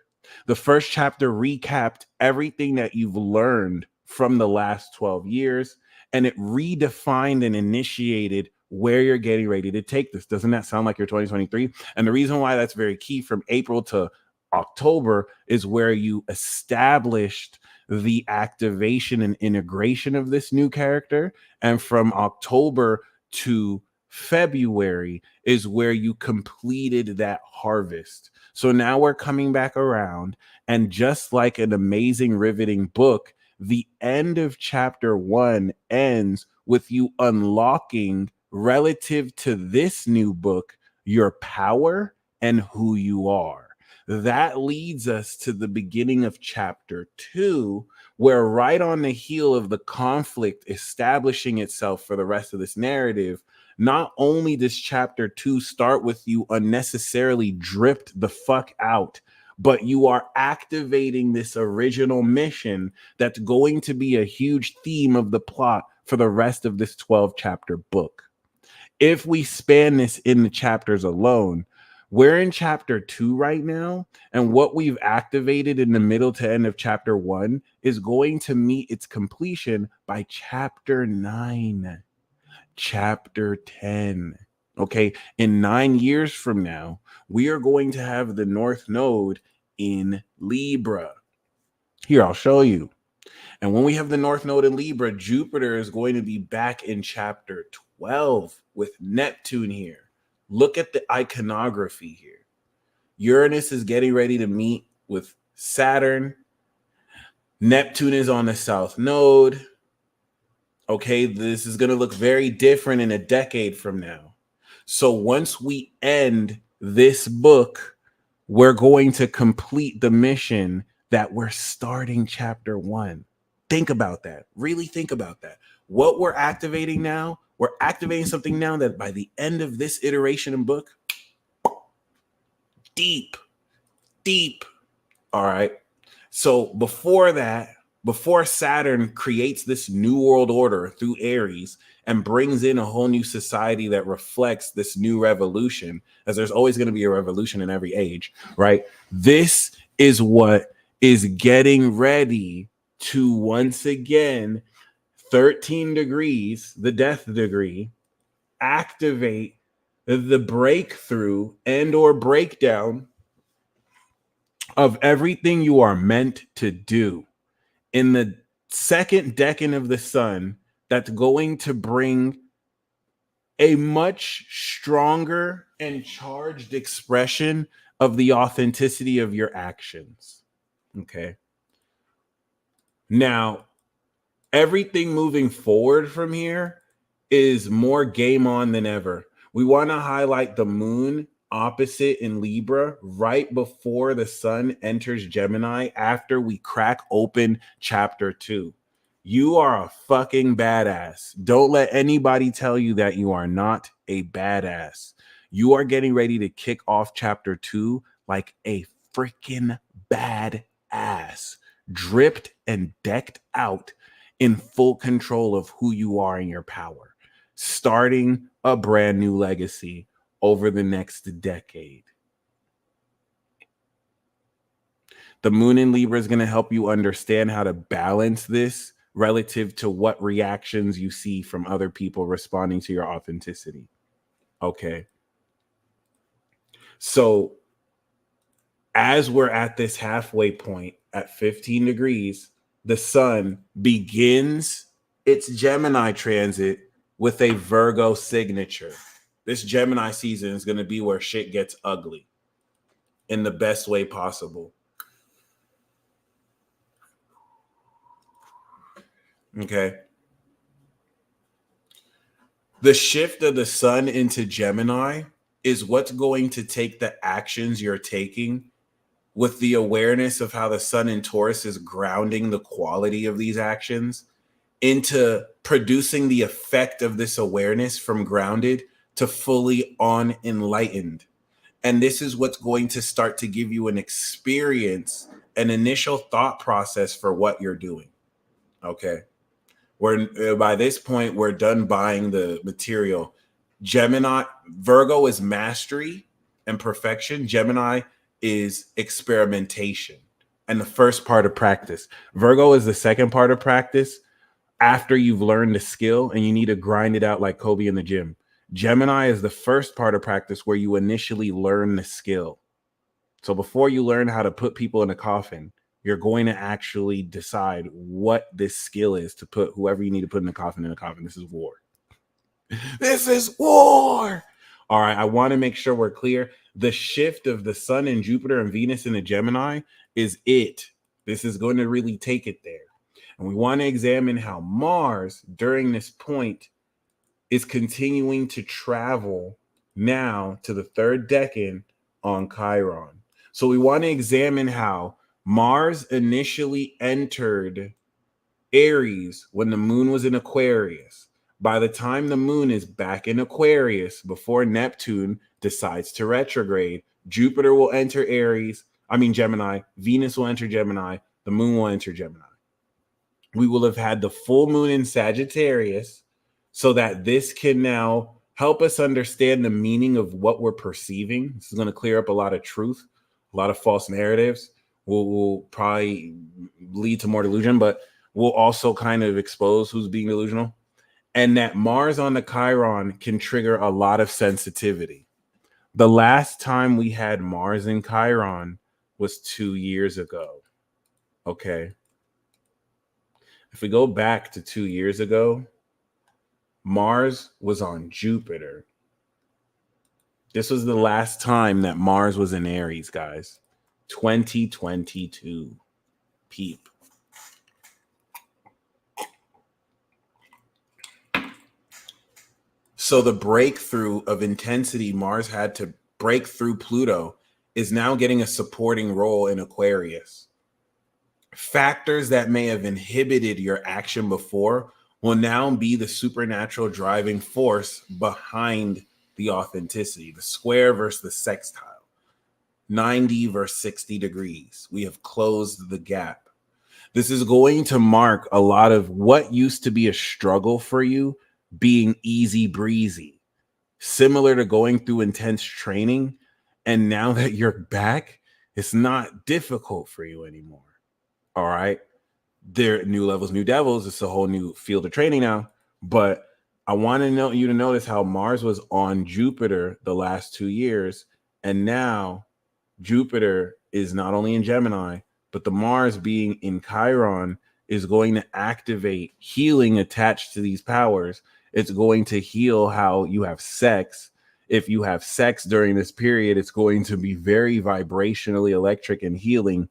The first chapter recapped everything that you've learned from the last 12 years, and it redefined and initiated where you're getting ready to take this. Doesn't that sound like your 2023? And the reason why that's very key, from April to October, is where you established the activation and integration of this new character. And from October to February is where you completed that harvest. So now we're coming back around, and just like an amazing, riveting book, the end of chapter 1 ends with you unlocking, relative to this new book, your power and who you are. That leads us to the beginning of chapter 2, where right on the heel of the conflict establishing itself for the rest of this narrative, not only does chapter 2 start with you unnecessarily dripped the fuck out, but you are activating this original mission that's going to be a huge theme of the plot for the rest of this 12 chapter book. If we span this in the chapters alone, we're in chapter 2 right now, and what we've activated in the middle to end of chapter 1 is going to meet its completion by chapter 9, chapter 10. Okay, in 9 years from now, we are going to have the North Node in Libra. Here, I'll show you. And when we have the North Node in Libra, Jupiter is going to be back in chapter 12 with Neptune here. Look at the iconography here. Uranus is getting ready to meet with Saturn. Neptune is on the South Node. Okay, this is going to look very different in a decade from now. So once we end this book, we're going to complete the mission that we're starting chapter 1. Think about that. Really think about that. What we're activating now, we're activating something now that by the end of this iteration and book, deep. All right. So before that, before Saturn creates this new world order through Aries and brings in a whole new society that reflects this new revolution, as there's always going to be a revolution in every age, right? This is what is getting ready to once again 13 degrees, the death degree, activate the breakthrough and or breakdown of everything you are meant to do in the second decan of the sun. That's going to bring a much stronger and charged expression of the authenticity of your actions. Okay. Now, everything moving forward from here is more game on than ever. We want to highlight the moon opposite in Libra right before the sun enters Gemini after we crack open chapter 2. You are a fucking badass. Don't let anybody tell you that you are not a badass. You are getting ready to kick off chapter 2 like a freaking badass, dripped and decked out in full control of who you are and your power, starting a brand new legacy over the next decade. The moon in Libra is going to help you understand how to balance this relative to what reactions you see from other people responding to your authenticity. Okay. So as we're at this halfway point at 15 degrees, the sun begins its Gemini transit with a Virgo signature. This Gemini season is going to be where shit gets ugly in the best way possible. Okay. The shift of the sun into Gemini is what's going to take the actions you're taking with the awareness of how the sun in Taurus is grounding the quality of these actions into producing the effect of this awareness from grounded to fully on enlightened. And this is what's going to start to give you an experience, an initial thought process for what you're doing. Okay. By this point, we're done buying the material. Gemini, Virgo is mastery and perfection. Gemini is experimentation and the first part of practice. Virgo is the second part of practice after you've learned the skill and you need to grind it out like Kobe in the gym. Gemini is the first part of practice where you initially learn the skill. So before you learn how to put people in a coffin, you're going to actually decide what this skill is to put whoever you need to put in a coffin in a coffin. This is war. This is war. All right. I want to make sure we're clear. The shift of the sun and Jupiter and Venus in the Gemini is it. This is going to really take it there. And we want to examine how Mars during this point is continuing to travel now to the third decan on Chiron. So we want to examine how Mars initially entered Aries when the moon was in Aquarius. By the time the moon is back in Aquarius, before Neptune decides to retrograde, Jupiter will enter Gemini, Venus will enter Gemini, the moon will enter Gemini. We will have had the full moon in Sagittarius so that this can now help us understand the meaning of what we're perceiving. This is going to clear up a lot of truth, a lot of false narratives. Will probably lead to more delusion, but we'll also kind of expose who's being delusional. And that Mars on the Chiron can trigger a lot of sensitivity. The last time we had Mars in Chiron was 2 years ago. Okay. If we go back to 2 years ago, Mars was on Jupiter. This was the last time that Mars was in Aries, guys. 2022. Peep. So the breakthrough of intensity Mars had to break through Pluto is now getting a supporting role in Aquarius. Factors that may have inhibited your action before will now be the supernatural driving force behind the authenticity. The square versus the sextile, 90 versus 60 degrees. We have closed the gap. This is going to mark a lot of what used to be a struggle for you being easy breezy, similar to going through intense training. And now that you're back, it's not difficult for you anymore. All right. There are new levels, new devils. It's a whole new field of training now. But I want to know you to notice how Mars was on Jupiter the last 2 years. And now Jupiter is not only in Gemini, but the Mars being in Chiron is going to activate healing attached to these powers. It's going to heal how you have sex. If you have sex during this period, it's going to be very vibrationally electric and healing,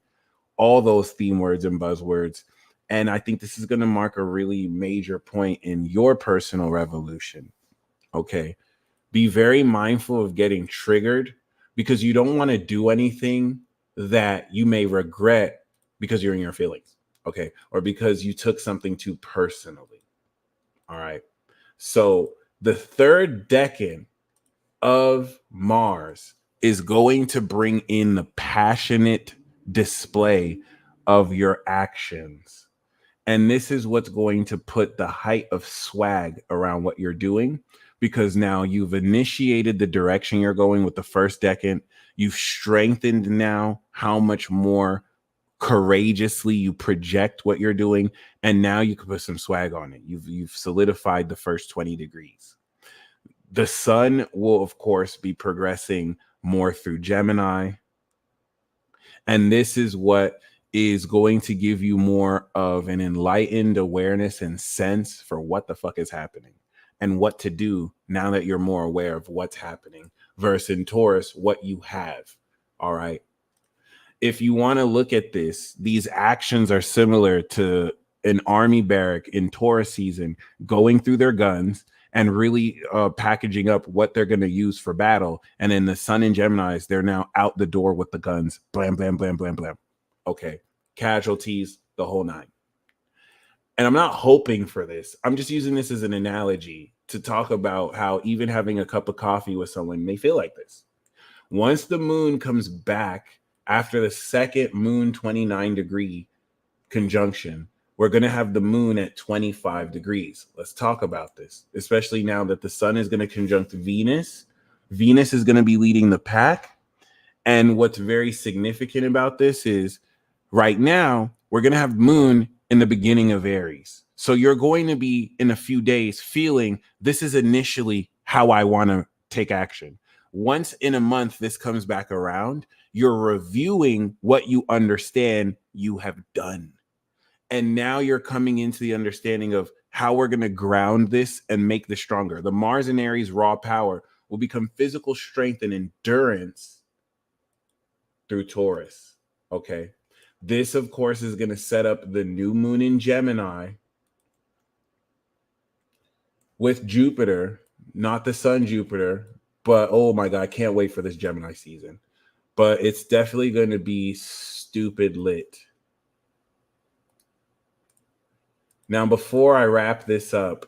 all those theme words and buzzwords. And I think this is going to mark a really major point in your personal revolution. Okay. Be very mindful of getting triggered because you don't want to do anything that you may regret because you're in your feelings. Okay. Or because you took something too personally. All right. So the third decan of Mars is going to bring in the passionate display of your actions. And this is what's going to put the height of swag around what you're doing, because now you've initiated the direction you're going with the first decan. You've strengthened now how much more courageously you project what you're doing. And now you can put some swag on it. You've solidified the first 20 degrees. The sun will, of course, be progressing more through Gemini. And this is what is going to give you more of an enlightened awareness and sense for what the fuck is happening and what to do now that you're more aware of what's happening versus in Taurus, what you have. All right. If you want to look at this, these actions are similar to an army barrack in Taurus season going through their guns and really packaging up what they're going to use for battle. And in the sun in Geminis, they're now out the door with the guns. Blam, blam, blam, blam, blam. Okay. Casualties, the whole nine. And I'm not hoping for this. I'm just using this as an analogy to talk about how even having a cup of coffee with someone may feel like this. Once the moon comes back after the second moon 29 degree conjunction, we're going to have the moon at 25 degrees. Let's talk about this, especially now that the sun is going to conjunct Venus. Venus is going to be leading the pack. And what's very significant about this is right now, we're going to have moon in the beginning of Aries. So you're going to be in a few days feeling this is initially how I want to take action. Once in a month, this comes back around, you're reviewing what you understand you have done. And now you're coming into the understanding of how we're going to ground this and make this stronger. The Mars and Aries raw power will become physical strength and endurance through Taurus. Okay. This, of course, is going to set up the new moon in Gemini with Jupiter, not the sun Jupiter, but oh my God, I can't wait for this Gemini season. But it's definitely going to be stupid lit. Now, before I wrap this up,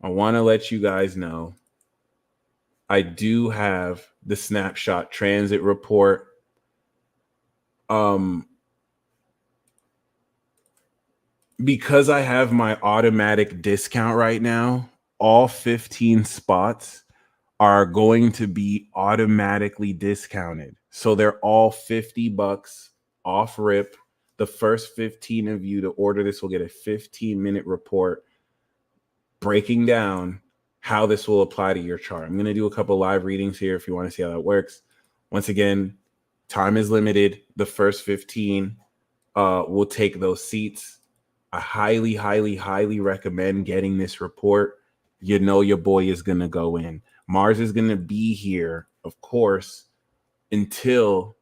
I want to let you guys know I do have the snapshot transit report. Because I have my automatic discount right now, all 15 spots are going to be automatically discounted. So they're all $50 off rip. The first 15 of you to order this will get a 15-minute report breaking down how this will apply to your chart. I'm going to do a couple live readings here if you want to see how that works. Once again, time is limited. The first 15 will take those seats. I highly, highly, highly recommend getting this report. You know your boy is going to go in. Mars is going to be here, of course, until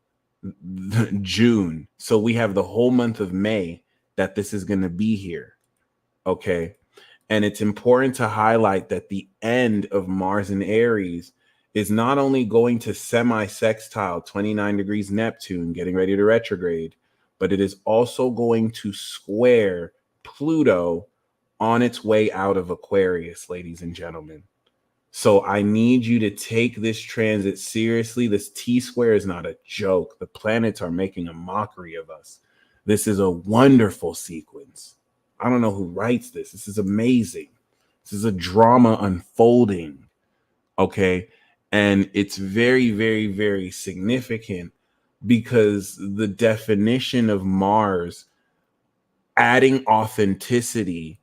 June. So we have the whole month of May that this is going to be here. Okay. And it's important to highlight that the end of Mars in Aries is not only going to semi-sextile 29 degrees Neptune, getting ready to retrograde, but it is also going to square Pluto on its way out of Aquarius, ladies and gentlemen. So I need you to take this transit seriously. This T square is not a joke. The planets are making a mockery of us. This is a wonderful sequence. I don't know who writes this. This is amazing. This is a drama unfolding. Okay. And it's very, very, very significant because the definition of Mars adding authenticity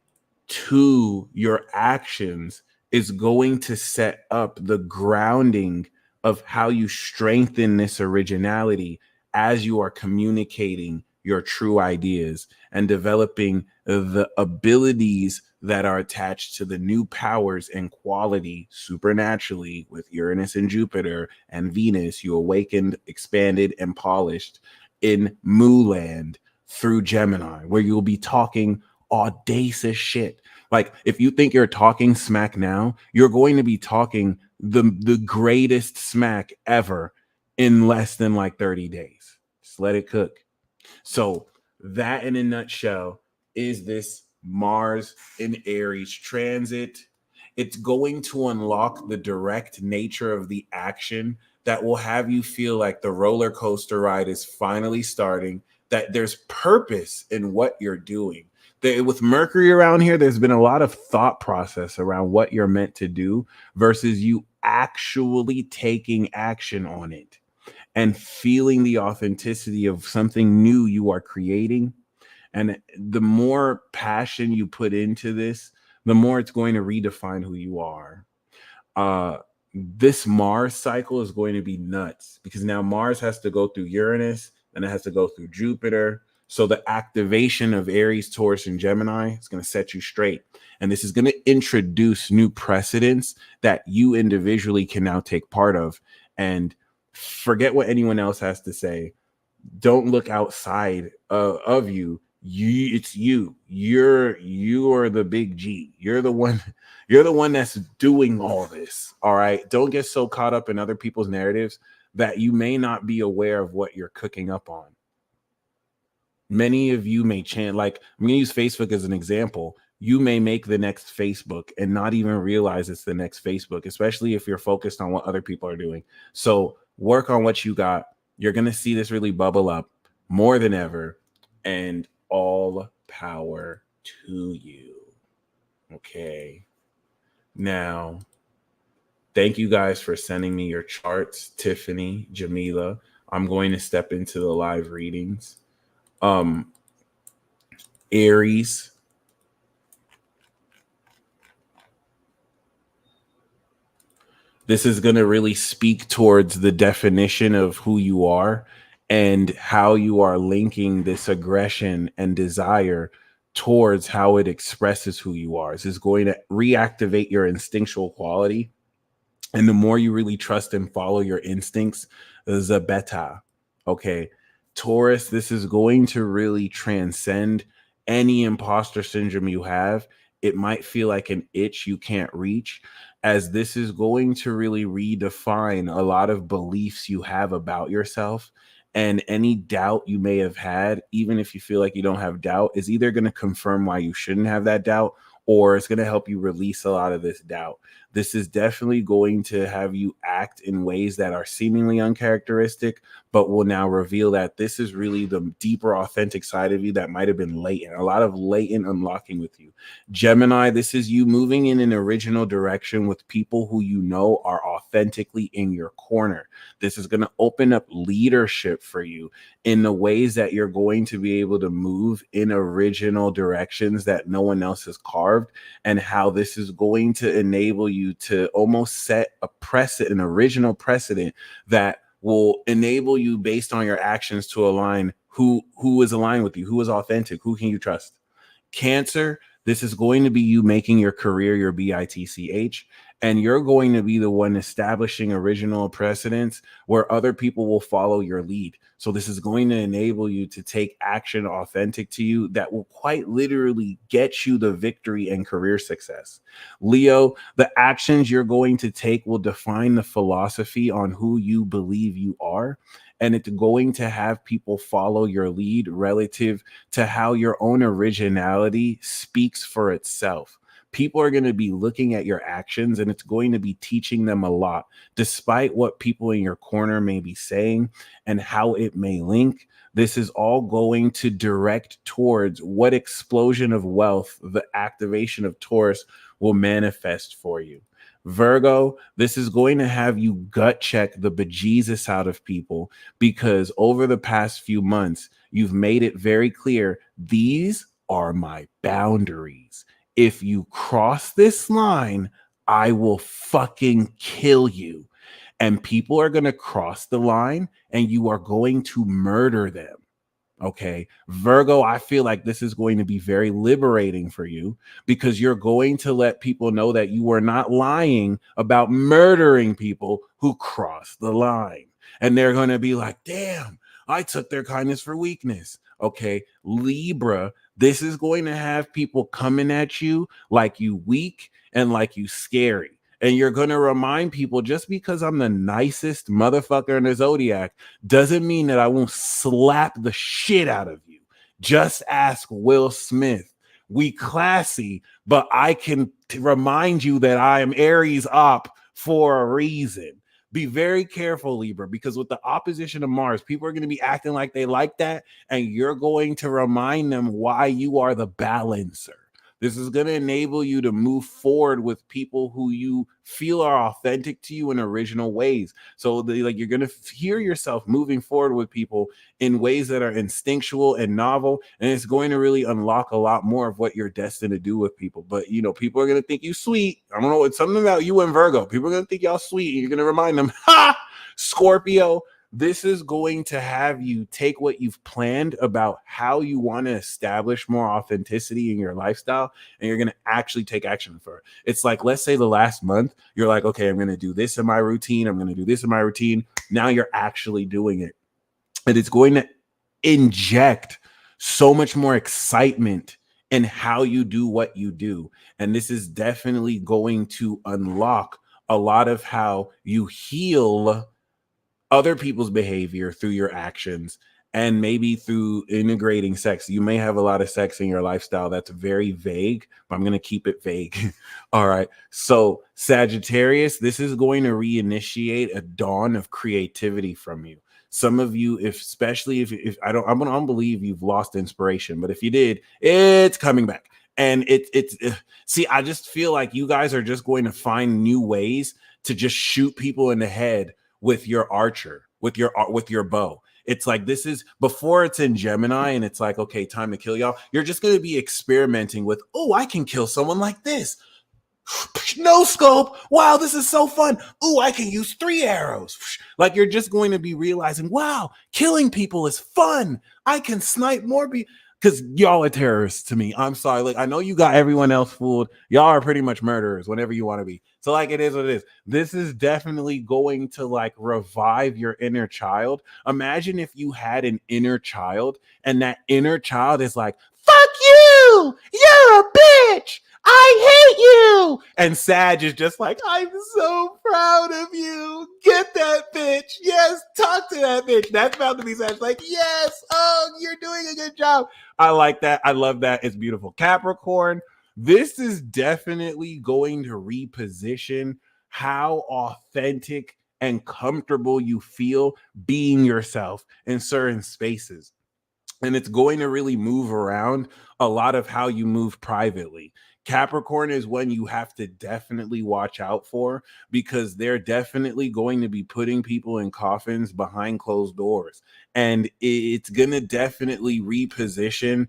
to your actions is going to set up the grounding of how you strengthen this originality as you are communicating your true ideas and developing the abilities that are attached to the new powers and quality supernaturally with Uranus and Jupiter and Venus. You awakened, expanded, and polished in Muland through Gemini, where you'll be talking audacious shit. Like if you think you're talking smack now, you're going to be talking the greatest smack ever in less than like 30 days. Just let it cook. So that in a nutshell is this Mars in Aries transit. It's going to unlock the direct nature of the action that will have you feel like the roller coaster ride is finally starting, that there's purpose in what you're doing. With Mercury around here, there's been a lot of thought process around what you're meant to do versus you actually taking action on it and feeling the authenticity of something new you are creating. And the more passion you put into this, the more it's going to redefine who you are. This Mars cycle is going to be nuts because now Mars has to go through Uranus and it has to go through Jupiter. So the activation of Aries, Taurus, and Gemini is going to set you straight. And this is going to introduce new precedents that you individually can now take part of. And forget what anyone else has to say. Don't look outside of you. It's you. You are the big G. You're the one. You're the one that's doing all this. All right. Don't get so caught up in other people's narratives that you may not be aware of what you're cooking up on. Many of you may chant, like I'm going to use Facebook as an example. You may make the next Facebook and not even realize it's the next Facebook, especially if you're focused on what other people are doing. So work on what you got. You're going to see this really bubble up more than ever, and all power to you. Okay. Now, thank you guys for sending me your charts, Tiffany, Jamila. I'm going to step into the live readings. Aries. This is going to really speak towards the definition of who you are and how you are linking this aggression and desire towards how it expresses who you are. This is going to reactivate your instinctual quality. And the more you really trust and follow your instincts, the better. Okay. Taurus, this is going to really transcend any imposter syndrome you have. It might feel like an itch you can't reach, as this is going to really redefine a lot of beliefs you have about yourself. And any doubt you may have had, even if you feel like you don't have doubt, is either going to confirm why you shouldn't have that doubt, or it's going to help you release a lot of this doubt. This is definitely going to have you act in ways that are seemingly uncharacteristic, but will now reveal that this is really the deeper, authentic side of you that might have been latent, a lot of latent unlocking with you. Gemini, this is you moving in an original direction with people who you know are authentically in your corner. This is going to open up leadership for you in the ways that you're going to be able to move in original directions that no one else has carved, and how this is going to enable you to almost set an original precedent that will enable you, based on your actions, to align who is aligned with you, who is authentic, who can you trust. Cancer, this is going to be you making your career your BITCH, And you're going to be the one establishing original precedents where other people will follow your lead. So this is going to enable you to take action authentic to you that will quite literally get you the victory and career success. Leo, the actions you're going to take will define the philosophy on who you believe you are. And it's going to have people follow your lead relative to how your own originality speaks for itself. People are going to be looking at your actions and it's going to be teaching them a lot, despite what people in your corner may be saying and how it may link. This is all going to direct towards what explosion of wealth the activation of Taurus will manifest for you. Virgo, this is going to have you gut check the bejesus out of people because over the past few months, you've made it very clear these are my boundaries. If you cross this line, I will fucking kill you. And people are going to cross the line and you are going to murder them. Okay. Virgo, I feel like this is going to be very liberating for you because you're going to let people know that you are not lying about murdering people who cross the line. And they're going to be like, damn, I took their kindness for weakness. Okay. Libra, this is going to have people coming at you like you weak and like you scary. And you're going to remind people just because I'm the nicest motherfucker in the zodiac doesn't mean that I won't slap the shit out of you. Just ask Will Smith. We classy, but I can remind you that I am Aries op for a reason. Be very careful, Libra, because with the opposition of Mars, people are going to be acting like they like that, and you're going to remind them why you are the balancer. This is going to enable you to move forward with people who you feel are authentic to you in original ways. So you're going to hear yourself moving forward with people in ways that are instinctual and novel. And it's going to really unlock a lot more of what you're destined to do with people. But, people are going to think you sweet. I don't know. It's something about you and Virgo. People are going to think y'all sweet. And you're going to remind them, ha, Scorpio. This is going to have you take what you've planned about how you want to establish more authenticity in your lifestyle, and you're going to actually take action for it. It's like, let's say the last month, you're like, okay, I'm going to do this in my routine. I'm going to do this in my routine. Now you're actually doing it. And it's going to inject so much more excitement in how you do what you do. And this is definitely going to unlock a lot of how you heal other people's behavior through your actions and maybe through integrating sex. You may have a lot of sex in your lifestyle that's very vague, but I'm going to keep it vague. All right. So Sagittarius, this is going to reinitiate a dawn of creativity from you. Some of you, especially if I don't believe you've lost inspiration, but if you did, it's coming back. And see, I just feel like you guys are just going to find new ways to just shoot people in the head with your archer, with your bow. It's like, this is before it's in Gemini and it's like, okay, time to kill y'all. You're just going to be experimenting with, oh, I can kill someone like this. No scope. Wow, this is so fun. Oh, I can use 3 arrows. Like, you're just going to be realizing, wow, killing people is fun. I can snipe more people. Because y'all are terrorists to me. I'm sorry. Like, I know you got everyone else fooled. Y'all are pretty much murderers whenever you want to be. So, like, it is what it is. This is definitely going to, like, revive your inner child. Imagine if you had an inner child and that inner child is like, fuck you! You're a bitch! I hate you! And Sag is just like, I'm so proud of you. Get that bitch. Yes, talk to that bitch. That's about to be Sag. Like, yes, oh, you're doing a good job. I like that. I love that. It's beautiful. Capricorn, this is definitely going to reposition how authentic and comfortable you feel being yourself in certain spaces. And it's going to really move around a lot of how you move privately. Capricorn is one you have to definitely watch out for because they're definitely going to be putting people in coffins behind closed doors. And it's going to definitely reposition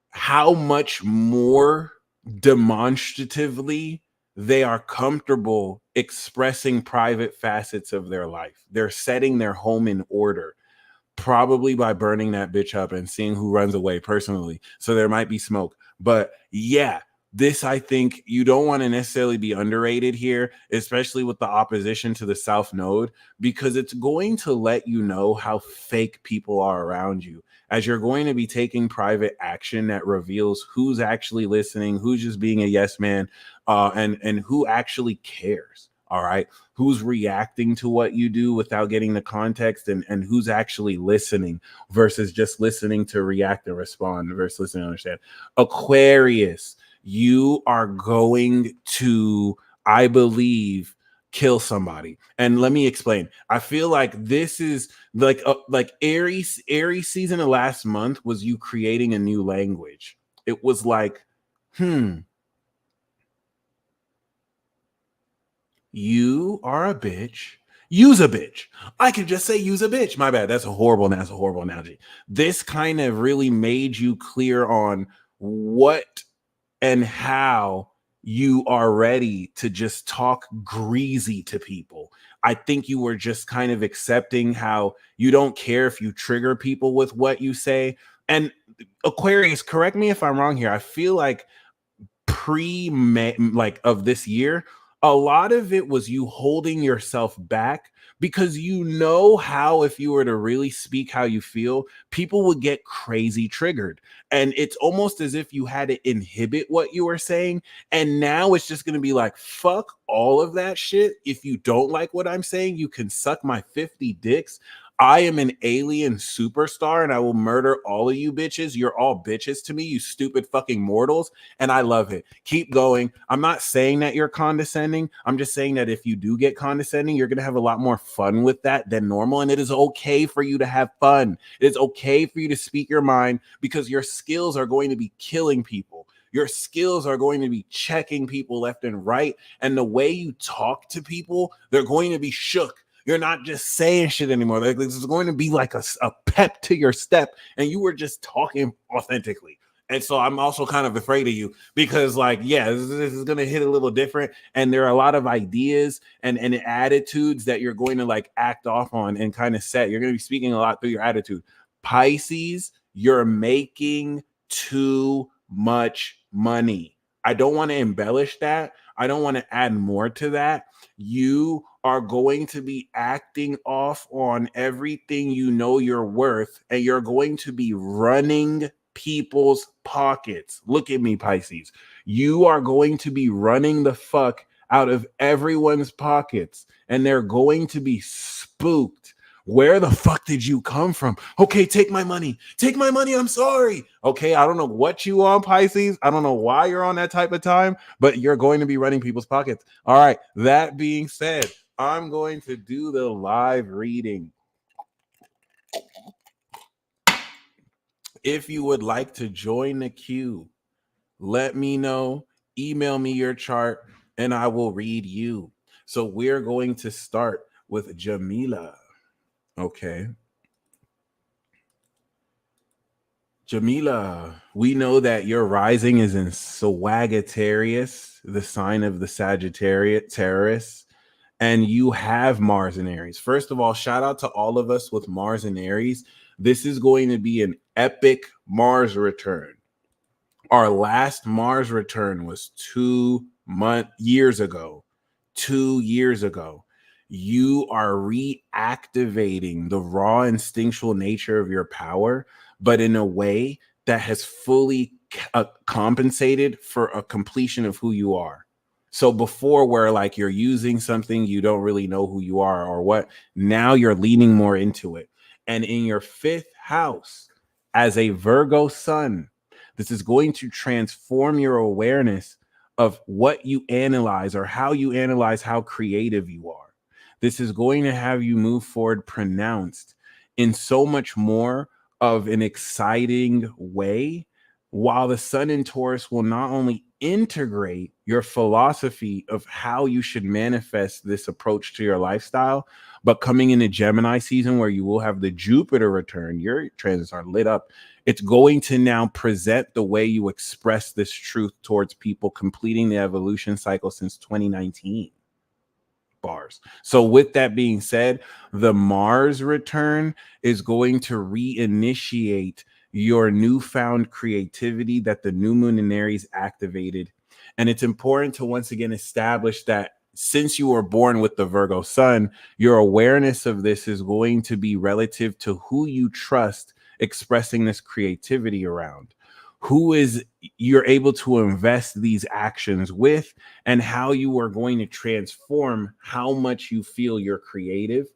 how much more demonstratively they are comfortable expressing private facets of their life. They're setting their home in order, probably by burning that bitch up and seeing who runs away personally. So there might be smoke. But yeah, This, I think, you don't want to necessarily be underrated here, especially with the opposition to the South Node, because it's going to let you know how fake people are around you, as you're going to be taking private action that reveals who's actually listening, who's just being a yes man, and who actually cares. All right, who's reacting to what you do without getting the context, and who's actually listening versus just listening to react and respond versus listening to understand. Aquarius, you are going to, I believe, kill somebody. And let me explain. I feel like this is like Aries season of last month was you creating a new language. It was like, you are a bitch. Use a bitch. I could just say use a bitch. My bad. That's a horrible analogy. This kind of really made you clear on what and how you are ready to just talk greasy to people. I think you were just kind of accepting how you don't care if you trigger people with what you say. And Aquarius, correct me if I'm wrong here. I feel like like of this year, a lot of it was you holding yourself back because you know how, if you were to really speak how you feel, people would get crazy triggered. And it's almost as if you had to inhibit what you were saying. And now it's just going to be like, fuck all of that shit. If you don't like what I'm saying, you can suck my 50 dicks. I am an alien superstar and I will murder all of you bitches. You're all bitches to me, you stupid fucking mortals. And I love it. Keep going. I'm not saying that you're condescending. I'm just saying that if you do get condescending, you're going to have a lot more fun with that than normal. And it is okay for you to have fun. It is okay for you to speak your mind, because your skills are going to be killing people. Your skills are going to be checking people left and right. And the way you talk to people, they're going to be shook. You're not just saying shit anymore. Like, this is going to be like a pep to your step, and you were just talking authentically. And so I'm also kind of afraid of you because, like, yeah, this is going to hit a little different. And there are a lot of ideas and attitudes that you're going to like act off on and kind of set. You're going to be speaking a lot through your attitude. Pisces, you're making too much money. I don't want to embellish that. I don't want to add more to that. You are going to be acting off on everything you know you're worth, and you're going to be running people's pockets. Look at me, Pisces. You are going to be running the fuck out of everyone's pockets, and they're going to be spooked. Where the fuck did you come from? Okay, take my money. Take my money. I'm sorry. Okay, I don't know what you on, Pisces. I don't know why you're on that type of time, but you're going to be running people's pockets. All right, that being said, I'm going to do the live reading. If you would like to join the queue, let me know. Email me your chart and I will read you. So we're going to start with Jamila. Okay. Jamila, we know that your rising is in Sagittarius, the sign of the Sagittarius, and you have Mars in Aries. First of all, shout out to all of us with Mars in Aries. This is going to be an epic Mars return. Our last Mars return was 2 years ago. 2 years ago. You are reactivating the raw instinctual nature of your power, but in a way that has fully compensated for a completion of who you are. So before, where like you're using something, you don't really know who you are or what, now you're leaning more into it. And in your 5th house, as a Virgo sun, this is going to transform your awareness of what you analyze, or how you analyze how creative you are. This is going to have you move forward pronounced in so much more of an exciting way, while the sun in Taurus will not only integrate your philosophy of how you should manifest this approach to your lifestyle, but coming into Gemini season, where you will have the Jupiter return, your transits are lit up. It's going to now present the way you express this truth towards people, completing the evolution cycle since 2019. Bars. So with that being said, the Mars return is going to reinitiate your newfound creativity that the new moon in Aries activated And it's important to once again establish that since you were born with the Virgo sun, your awareness of this is going to be relative to who you trust expressing this creativity around. Who is you're able to invest these actions with, and how you are going to transform how much you feel you're creative.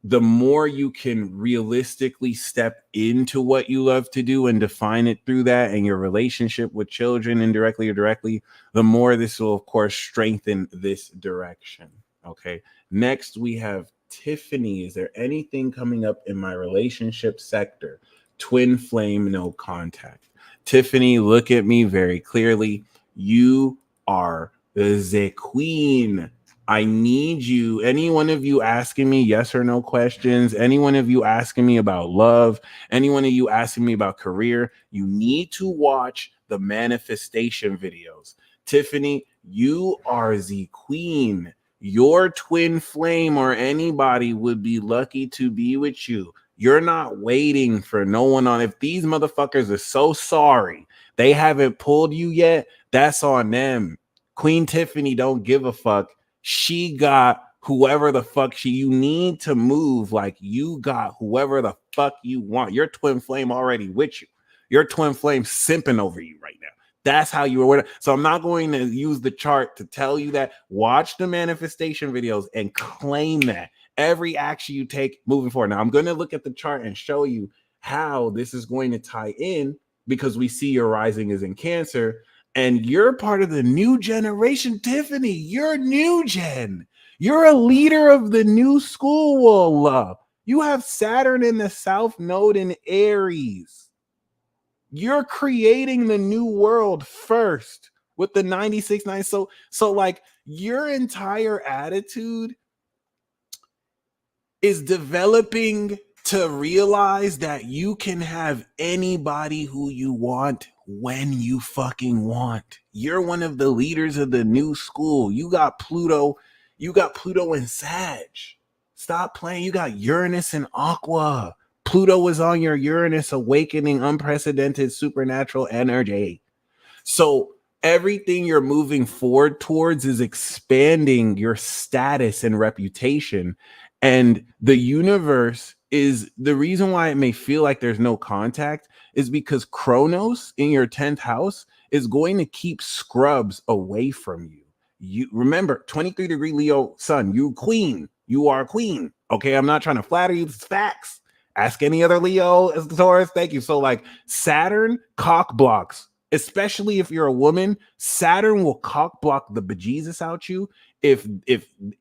The more you can realistically step into what you love to do and define it through that and your relationship with children, indirectly or directly, the more this will, of course, strengthen this direction. Okay. Next, we have Tiffany. Is there anything coming up in my relationship sector? Twin flame, no contact. Tiffany, look at me very clearly. You are the queen. I need you, any one of you asking me yes or no questions, any one of you asking me about love, any one of you asking me about career, you need to watch the manifestation videos. Tiffany, you are the queen. Your twin flame or anybody would be lucky to be with you. You're not waiting for no one on. If these motherfuckers are so sorry they haven't pulled you yet, that's on them. Queen Tiffany don't give a fuck. She got whoever the fuck you need to move like you got whoever the fuck you want. Your twin flame already with you. Your twin flame simping over you right now. That's how you are. So I'm not going to use the chart to tell you that. Watch the manifestation videos and claim that every action you take moving forward. Now I'm going to look at the chart and show you how this is going to tie in, because we see your rising is in Cancer. And you're part of the new generation, Tiffany. You're new gen. You're a leader of the new school. You have Saturn in the South Node in Aries. You're creating the new world first with the 96.9. So like your entire attitude is developing to realize that you can have anybody who you want when you fucking want. You're one of the leaders of the new school. You got Pluto in Sag. Stop playing. You got Uranus and Aqua. Pluto was on your Uranus awakening unprecedented supernatural energy. So everything you're moving forward towards is expanding your status and reputation. And the universe is the reason why it may feel like there's no contact is because Kronos in your 10th house is going to keep scrubs away from you. You remember 23-degree Leo sun, you queen, you are a queen. Okay, I'm not trying to flatter you, it's facts. Ask any other Leo as the Taurus. Thank you. So like Saturn cock blocks, especially if you're a woman. Saturn will cock block the bejesus out you if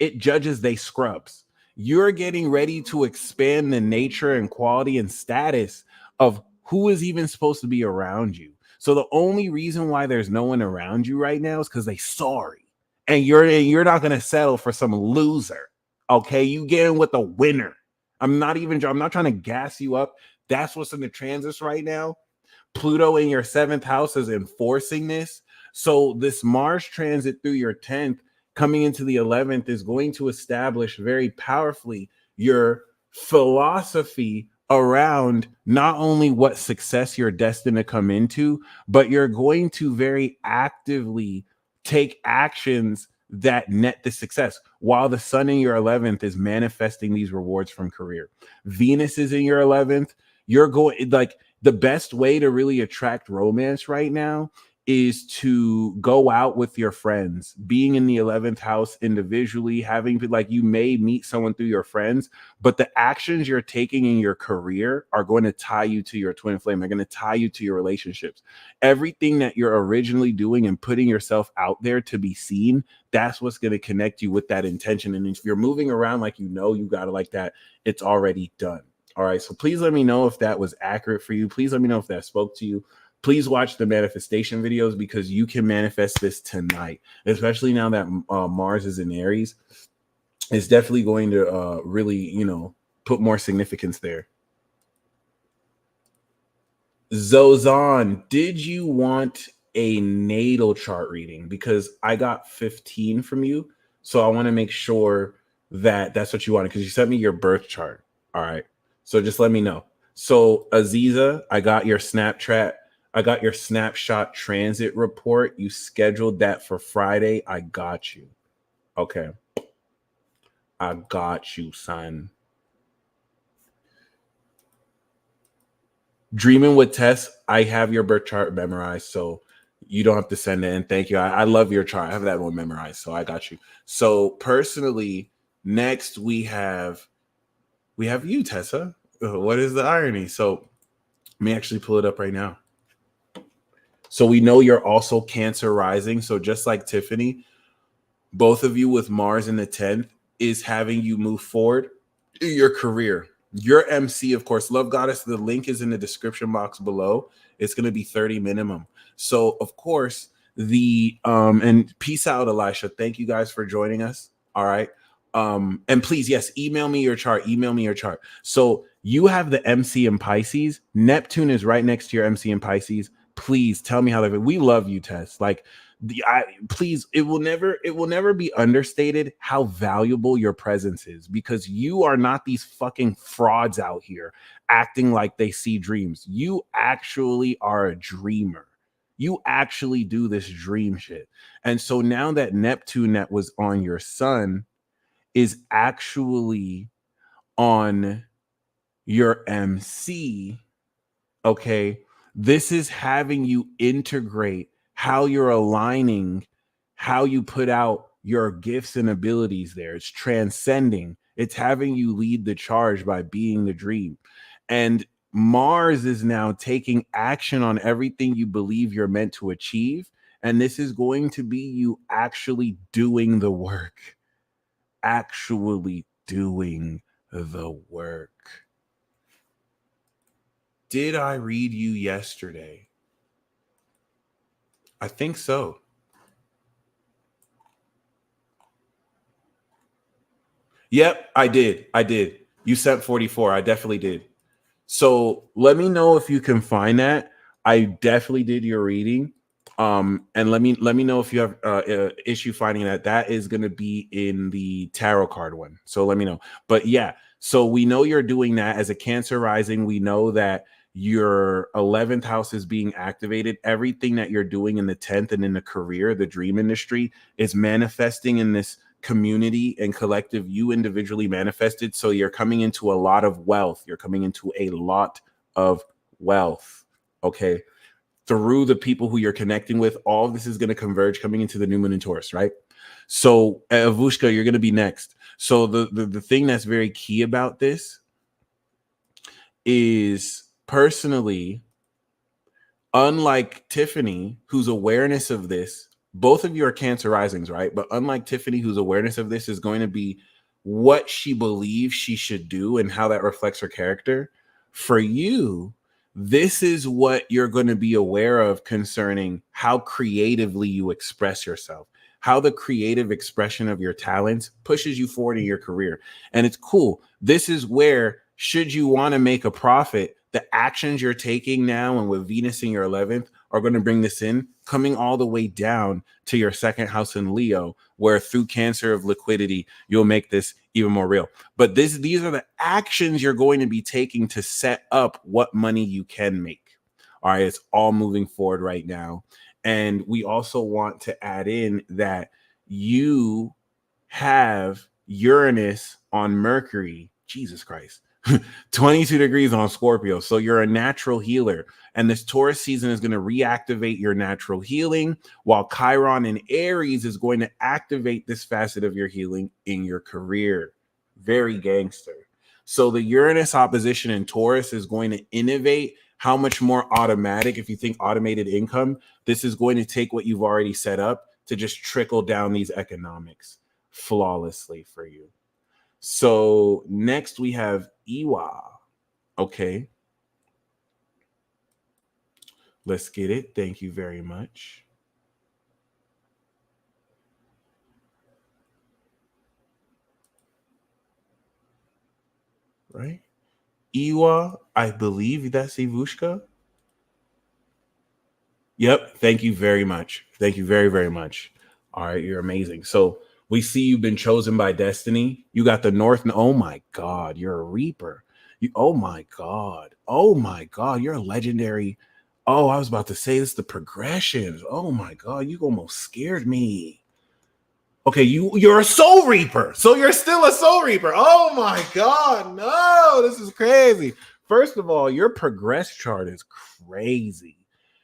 it judges they scrubs. You're getting ready to expand the nature and quality and status of who is even supposed to be around you. So the only reason why there's no one around you right now is because they sorry. And you're not gonna settle for some loser. Okay, you get in with a winner. I'm not trying to gas you up. That's what's in the transits right now. Pluto in your 7th house is enforcing this. So this Mars transit through your 10th coming into the 11th is going to establish very powerfully your philosophy around not only what success you're destined to come into, but you're going to very actively take actions that net the success, while the sun in your 11th is manifesting these rewards from career. Venus is in your 11th. You're going like the best way to really attract romance right now is to go out with your friends, being in the 11th house individually, having like you may meet someone through your friends, but the actions you're taking in your career are going to tie you to your twin flame. They're going to tie you to your relationships. Everything that you're originally doing and putting yourself out there to be seen, that's what's going to connect you with that intention. And if you're moving around like you got it like that, it's already done. All right. So please let me know if that was accurate for you. Please let me know if that spoke to you. Please watch the manifestation videos because you can manifest this tonight, especially now that Mars is in Aries. It's definitely going to really, put more significance there. Zozan, did you want a natal chart reading? Because I got 15 from you. So I want to make sure that that's what you wanted because you sent me your birth chart. All right. So just let me know. So Aziza, I got your Snapchat I got your snapshot transit report. You scheduled that for Friday. I got you. Okay. I got you, son. Dreaming with Tess, I have your birth chart memorized, so you don't have to send it in. Thank you. I love your chart. I have that one memorized, so I got you. So personally, next we have you, Tessa. What is the irony? So let me actually pull it up right now. So we know you're also Cancer rising. So just like Tiffany, both of you with Mars in the 10th is having you move forward in your career. Your MC, of course, Love Goddess, the link is in the description box below. It's going to be 30 minimum. So, of course, and peace out, Elisha. Thank you guys for joining us. All right. And please, yes, email me your chart. Email me your chart. So you have the MC in Pisces. Neptune is right next to your MC in Pisces. Please tell me how they. We love you, Tess. Like, please, it will never be understated how valuable your presence is, because you are not these fucking frauds out here acting like they see dreams. You actually are a dreamer. You actually do this dream shit. And so now that Neptune that was on your sun is actually on your MC, okay, this is having you integrate how you're aligning, how you put out your gifts and abilities there. It's transcending. It's having you lead the charge by being the dream. And Mars is now taking action on everything you believe you're meant to achieve. And this is going to be you actually doing the work. Actually doing the work. Did I read you yesterday? I think so. Yep, I did. You sent 44. I definitely did. So let me know if you can find that. I definitely did your reading. And let me know if you have issue finding that. That is going to be in the tarot card one. So let me know. But yeah, so we know you're doing that as a Cancer rising. We know that your 11th house is being activated. Everything that you're doing in the 10th and in the career, the dream industry, is manifesting in this community and collective. You individually manifested. So you're coming into a lot of wealth. You're coming into a lot of wealth. Okay. Through the people who you're connecting with, all of this is going to converge coming into the new moon in Taurus, right? So Avushka, you're going to be next. So the thing that's very key about this is, personally, unlike Tiffany, whose awareness of this, both of you are Cancer risings, right? But unlike Tiffany, whose awareness of this is going to be what she believes she should do and how that reflects her character, for you, this is what you're going to be aware of concerning how creatively you express yourself, how the creative expression of your talents pushes you forward in your career. And it's cool. This is where, should you want to make a profit, the actions you're taking now and with Venus in your 11th are going to bring this in, coming all the way down to your 2nd house in Leo, where through Cancer of liquidity, you'll make this even more real. But these are the actions you're going to be taking to set up what money you can make. All right, it's all moving forward right now. And we also want to add in that you have Uranus on Mercury, Jesus Christ, 22 degrees on Scorpio. So you're a natural healer. And this Taurus season is going to reactivate your natural healing, while Chiron in Aries is going to activate this facet of your healing in your career. Very gangster. So the Uranus opposition in Taurus is going to innovate how much more automatic, if you think automated income, this is going to take what you've already set up to just trickle down these economics flawlessly for you. So next we have Iwa. Okay. Let's get it. Thank you very much. Right? Iwa, I believe that's Ivushka. Yep. Thank you very much. Thank you very, very much. All right. You're amazing. So we see you've been chosen by destiny. You got the North. Oh my God. You're a reaper. Oh my God. Oh my God. You're a legendary Oh, I was about to say this, the progressions. Oh my God, you almost scared me. Okay, you're a soul reaper. So you're still a soul reaper. Oh my God, no, this is crazy. First of all, your progress chart is crazy.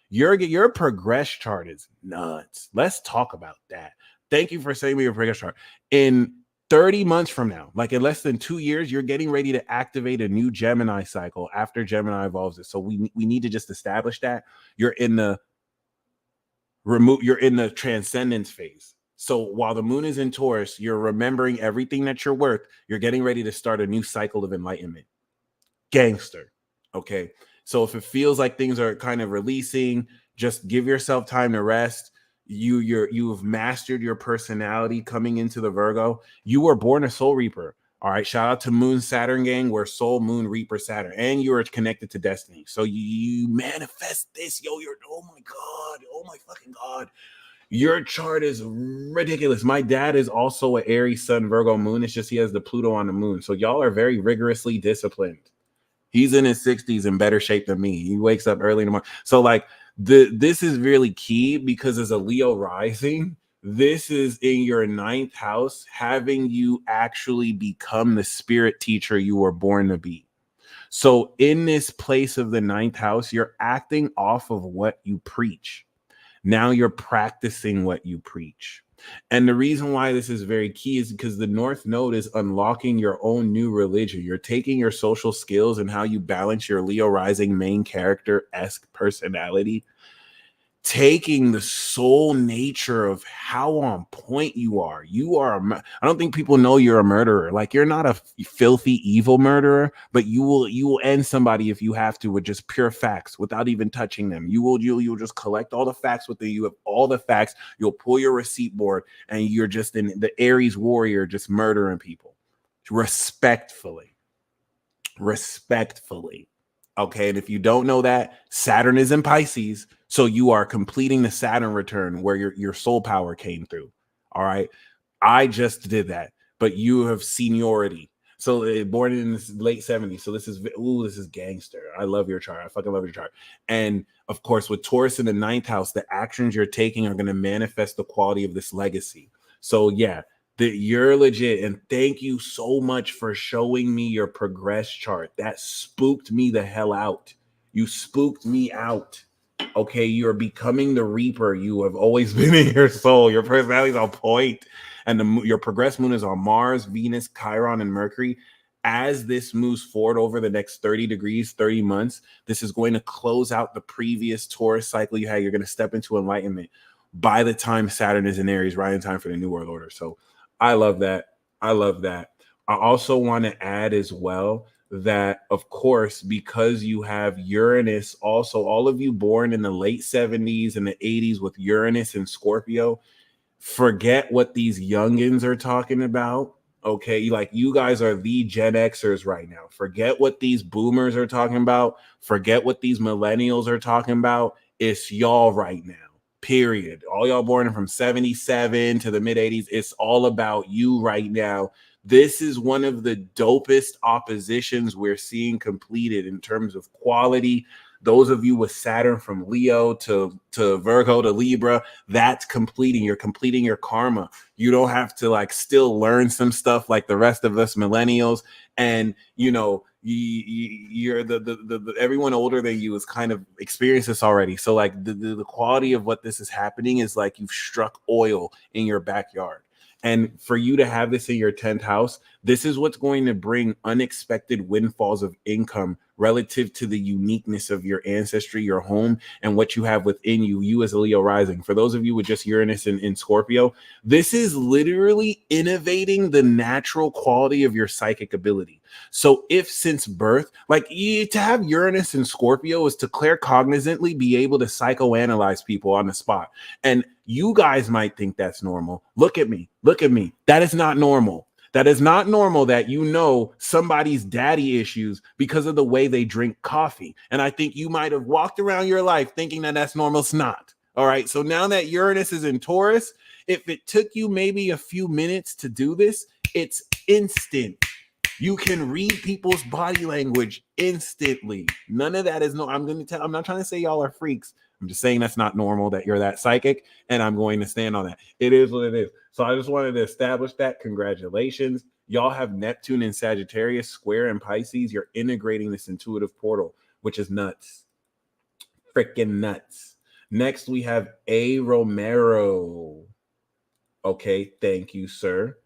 Your progress chart is nuts. Let's talk about that. Thank you for saying me your progress chart. In 30 months from now, like in less than 2 years, you're getting ready to activate a new Gemini cycle after Gemini evolves it. So we need to just establish that you're in the you're in the transcendence phase. So while the moon is in Taurus, you're remembering everything that you're worth. You're getting ready to start a new cycle of enlightenment. Gangster. Okay. So if it feels like things are kind of releasing, just give yourself time to rest. You've mastered your personality coming into the Virgo. You were born a soul reaper. All right. Shout out to Moon Saturn gang. We're soul, moon, reaper, Saturn. And you are connected to destiny. So you manifest this. Yo, oh my God. Oh my fucking God. Your chart is ridiculous. My dad is also an Aries Sun Virgo moon. It's just he has the Pluto on the moon. So y'all are very rigorously disciplined. He's in his 60s in better shape than me. He wakes up early in the morning. So like this is really key because as a Leo rising, this is in your 9th house, having you actually become the spirit teacher you were born to be. So in this place of the 9th house, you're acting off of what you preach. Now you're practicing what you preach. And the reason why this is very key is because the North Node is unlocking your own new religion. You're taking your social skills and how you balance your Leo rising main character-esque personality, taking the soul nature of how on point you are. I don't think people know you're a murderer. Like you're not a filthy evil murderer, but you will end somebody if you have to with just pure facts without even touching them. You'll just collect all the facts with you have all the facts. You'll pull your receipt board and you're just in the Aries warrior, just murdering people respectfully. Okay. And if you don't know that, Saturn is in Pisces. So you are completing the Saturn return where your soul power came through. All right. I just did that, but you have seniority. So born in the late 70s. So this is gangster. I love your chart. I fucking love your chart. And of course, with Taurus in the 9th house, the actions you're taking are going to manifest the quality of this legacy. So yeah, you're legit. And thank you so much for showing me your progress chart. That spooked me the hell out. You spooked me out. Okay, you're becoming the reaper you have always been in your soul. Your personality is on point. And your progress moon is on Mars, Venus, Chiron, and Mercury. As this moves forward over the next 30 degrees, 30 months, this is going to close out the previous Taurus cycle you had. You're going to step into enlightenment by the time Saturn is in Aries, right in time for the New World Order. So I love that. I love that. I also want to add as well that, of course, because you have Uranus, also all of you born in the late 70s and the 80s with Uranus and Scorpio, forget what these youngins are talking about. Okay, like you guys are the Gen Xers right now. Forget what these boomers are talking about. Forget what these millennials are talking about. It's y'all right now. Period. All y'all born from 77 to the mid 80s. It's all about you right now. This is one of the dopest oppositions we're seeing completed in terms of quality. Those of you with Saturn from Leo to Virgo to Libra, that's completing. You're completing your karma. You don't have to like still learn some stuff like the rest of us millennials. And you know, you're the everyone older than you has kind of experienced this already. So like the quality of what this is happening is like you've struck oil in your backyard. And for you to have this in your 10th house, this is what's going to bring unexpected windfalls of income relative to the uniqueness of your ancestry, your home, and what you have within you, you as a Leo rising. For those of you with just Uranus in Scorpio, this is literally innovating the natural quality of your psychic ability. So if since birth, to have Uranus in Scorpio is to claircognizantly be able to psychoanalyze people on the spot. And you guys might think that's normal. Look at me. That is not normal. That is not normal that you know somebody's daddy issues because of the way they drink coffee. And I think you might have walked around your life thinking that that's normal. It's not. All right. So now that Uranus is in Taurus, if it took you maybe a few minutes to do this, it's instant. You can read people's body language instantly. None of that is no. I'm not trying to say y'all are freaks. I'm just saying that's not normal that you're that psychic, and I'm going to stand on that. It is what it is. So I just wanted to establish that. Congratulations. Y'all have Neptune in Sagittarius, square in Pisces. You're integrating this intuitive portal, which is nuts. Freaking nuts. Next, we have A. Romero. Okay, thank you, sir.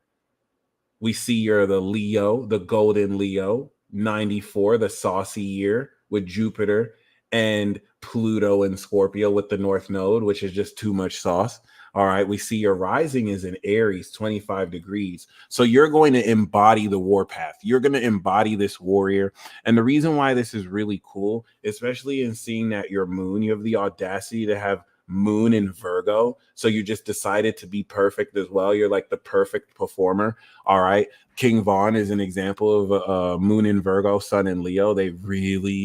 We see you're the Leo, the golden Leo, 94, the saucy year with Jupiter and Pluto and Scorpio with the North Node, which is just too much sauce. All right. We see your rising is in Aries, 25 degrees. So you're going to embody the warpath. You're going to embody this warrior. And the reason why this is really cool, especially in seeing that your moon, you have the audacity to have moon in Virgo. So you just decided to be perfect as well. You're like the perfect performer. All right. King Von is an example of a moon in Virgo, sun in Leo. They really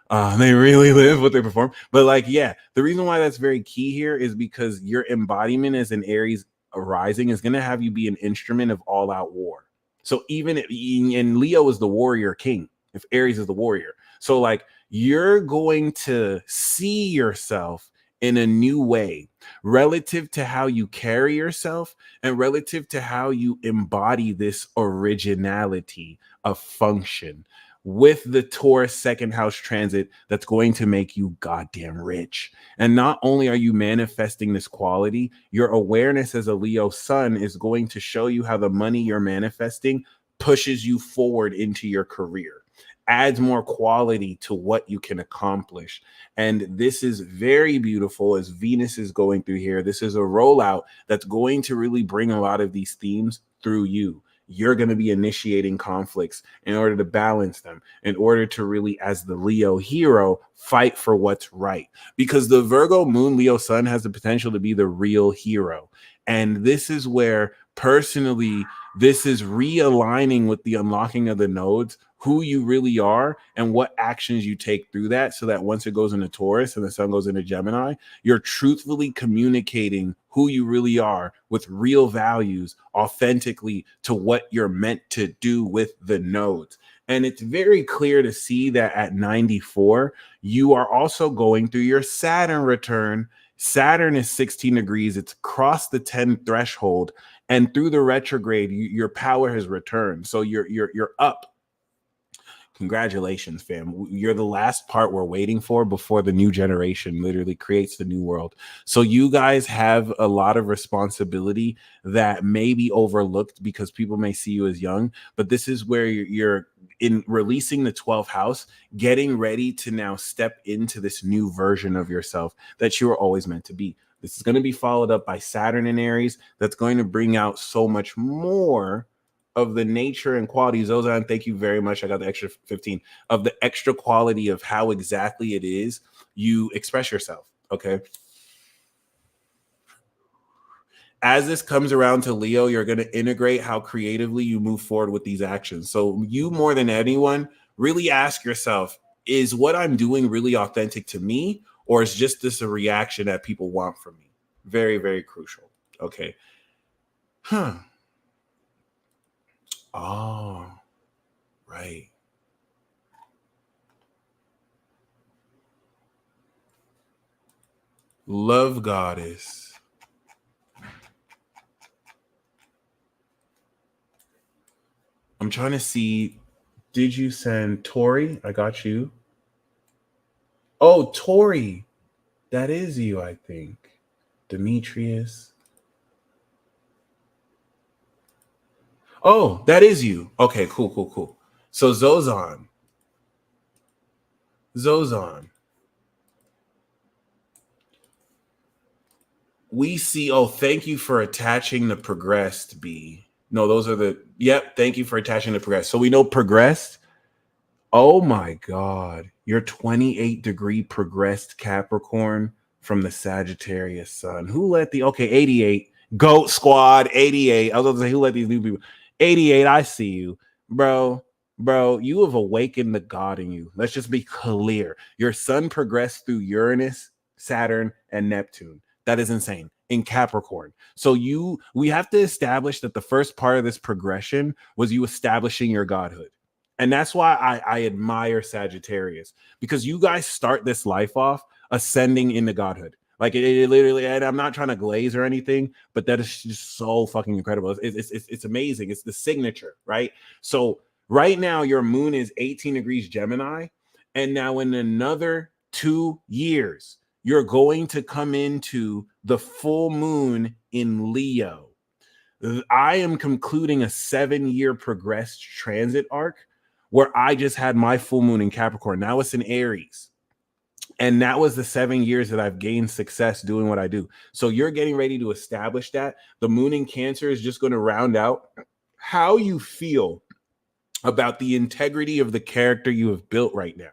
live what they perform. But like, yeah, the reason why that's very key here is because your embodiment as an Aries rising is going to have you be an instrument of all out war. So even and Leo is the warrior king, if Aries is the warrior. So like you're going to see yourself in a new way relative to how you carry yourself and relative to how you embody this originality of function with the Taurus second house transit that's going to make you goddamn rich. And not only are you manifesting this quality, your awareness as a Leo sun is going to show you how the money you're manifesting pushes you forward into your career, adds more quality to what you can accomplish. And this is very beautiful as Venus is going through here. This is a rollout that's going to really bring a lot of these themes through you. You're going to be initiating conflicts in order to balance them, in order to really, as the Leo hero, fight for what's right. Because the Virgo moon, Leo sun has the potential to be the real hero. And this is where, personally, this is realigning with the unlocking of the nodes, who you really are and what actions you take through that, so that once it goes into Taurus and the sun goes into Gemini, you're truthfully communicating who you really are with real values authentically to what you're meant to do with the nodes. And it's very clear to see that at 94, you are also going through your Saturn return. Saturn is 16 degrees. It's crossed the 10 threshold. And through the retrograde, your power has returned. So you're up. Congratulations, fam. You're the last part we're waiting for before the new generation literally creates the new world. So you guys have a lot of responsibility that may be overlooked because people may see you as young, but this is where you're in releasing the 12th house, getting ready to now step into this new version of yourself that you were always meant to be. This is going to be followed up by Saturn in Aries. That's going to bring out so much more of the nature and quality. Zozan, thank you very much. I got the extra 15 of the extra quality of how exactly it is you express yourself. Okay. As this comes around to Leo, you're going to integrate how creatively you move forward with these actions. So you, more than anyone, really ask yourself, is what I'm doing really authentic to me, or is just this a reaction that people want from me? Very, very crucial. Okay. Oh, right. Love goddess. I'm trying to see. Did you send Tori? I got you. Oh, Tori. That is you, I think. Demetrius. Oh, that is you. Okay, cool. So Zozan. We see, oh, thank you for attaching the progressed B. No, those are the, yep, thank you for attaching the progressed. So we know progressed. Oh my God. Your 28-degree progressed Capricorn from the Sagittarius sun. Who let the, okay, 88. Goat Squad, 88. I was going to say, who let these new people? 88, I see you. Bro, you have awakened the God in you. Let's just be clear. Your sun progressed through Uranus, Saturn, and Neptune. That is insane. In Capricorn. So we have to establish that the first part of this progression was you establishing your godhood. And that's why I admire Sagittarius, because you guys start this life off ascending into godhood. Like it literally, and I'm not trying to glaze or anything, but that is just so fucking incredible. It's amazing. It's the signature, right? So right now, your moon is 18 degrees Gemini. And now in another 2 years, you're going to come into the full moon in Leo. I am concluding a 7-year progressed transit arc where I just had my full moon in Capricorn. Now it's in Aries. And that was the 7 years that I've gained success doing what I do. So you're getting ready to establish that. The moon in Cancer is just going to round out how you feel about the integrity of the character you have built right now.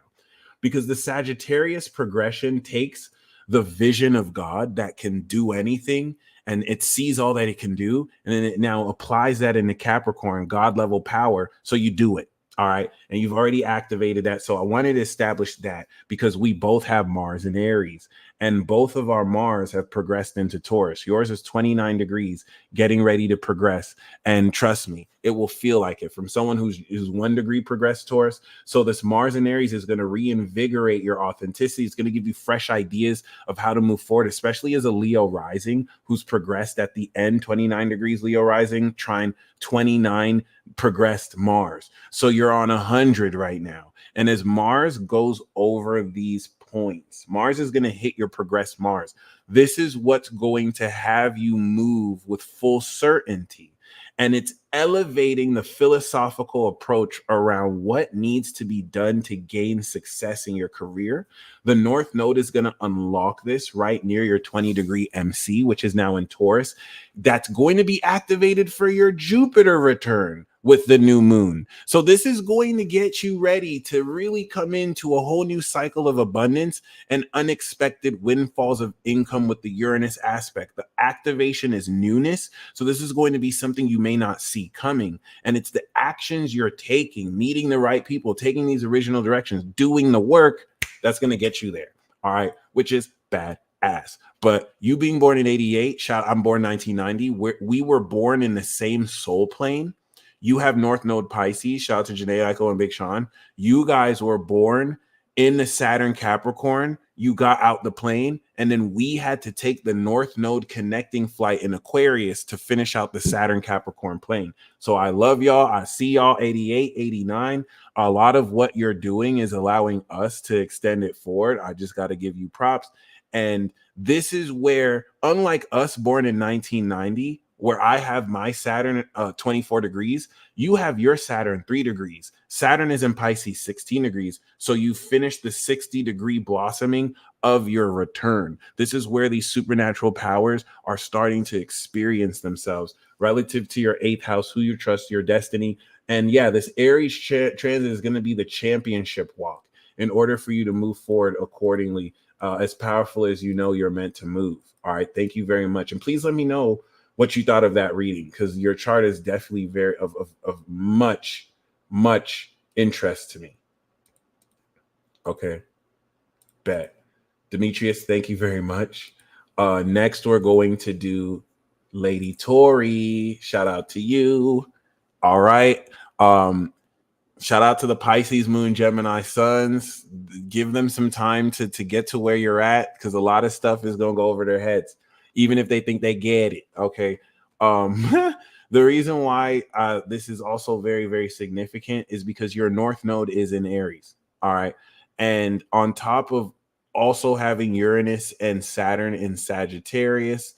Because the Sagittarius progression takes the vision of God that can do anything, and it sees all that it can do, and then it now applies that into Capricorn, God level power. So you do it. All right. And you've already activated that. So I wanted to establish that because we both have Mars in Aries, and both of our Mars have progressed into Taurus. Yours is 29 degrees, getting ready to progress. And trust me, it will feel like it from someone who's 1 degree progressed Taurus. So this Mars in Aries is going to reinvigorate your authenticity. It's going to give you fresh ideas of how to move forward, especially as a Leo rising who's progressed at the end, 29 degrees Leo rising, trine 29 progressed Mars. So you're on 100 right now. And as Mars goes over these points, Mars is going to hit your progressed Mars. This is what's going to have you move with full certainty. And it's elevating the philosophical approach around what needs to be done to gain success in your career. The North Node is going to unlock this right near your 20-degree MC, which is now in Taurus. That's going to be activated for your Jupiter return with the new moon. So this is going to get you ready to really come into a whole new cycle of abundance and unexpected windfalls of income with the Uranus aspect. The activation is newness. So this is going to be something you may not see coming. And it's the actions you're taking, meeting the right people, taking these original directions, doing the work that's going to get you there. All right. Which is badass. But you being born in 88, I'm born 1990. We were born in the same soul plane. You have North Node Pisces. Shout out to Janae Eiko and Big Sean. You guys were born in the Saturn Capricorn. You got out the plane, and then we had to take the North Node connecting flight in Aquarius to finish out the Saturn Capricorn plane. So I love y'all. I see y'all 88, 89. A lot of what you're doing is allowing us to extend it forward. I just got to give you props. And this is where, unlike us born in 1990, where I have my Saturn 24 degrees, you have your Saturn 3 degrees. Saturn is in Pisces 16 degrees. So you finish the 60-degree blossoming of your return. This is where these supernatural powers are starting to experience themselves relative to your 8th house, who you trust, your destiny. And yeah, this Aries transit is going to be the championship walk in order for you to move forward accordingly, as powerful as you know you're meant to move. All right. Thank you very much. And please let me know what you thought of that reading, because your chart is definitely very of much interest to me. Okay, bet. Demetrius, thank you very much. Next, we're going to do Lady Tori. Shout out to you. All right. Shout out to the Pisces Moon Gemini Suns. Give them some time to get to where you're at, because a lot of stuff is going to go over their heads, even if they think they get it. Okay. The reason why this is also very, very significant is because your North Node is in Aries. All right. And on top of also having Uranus and Saturn in Sagittarius,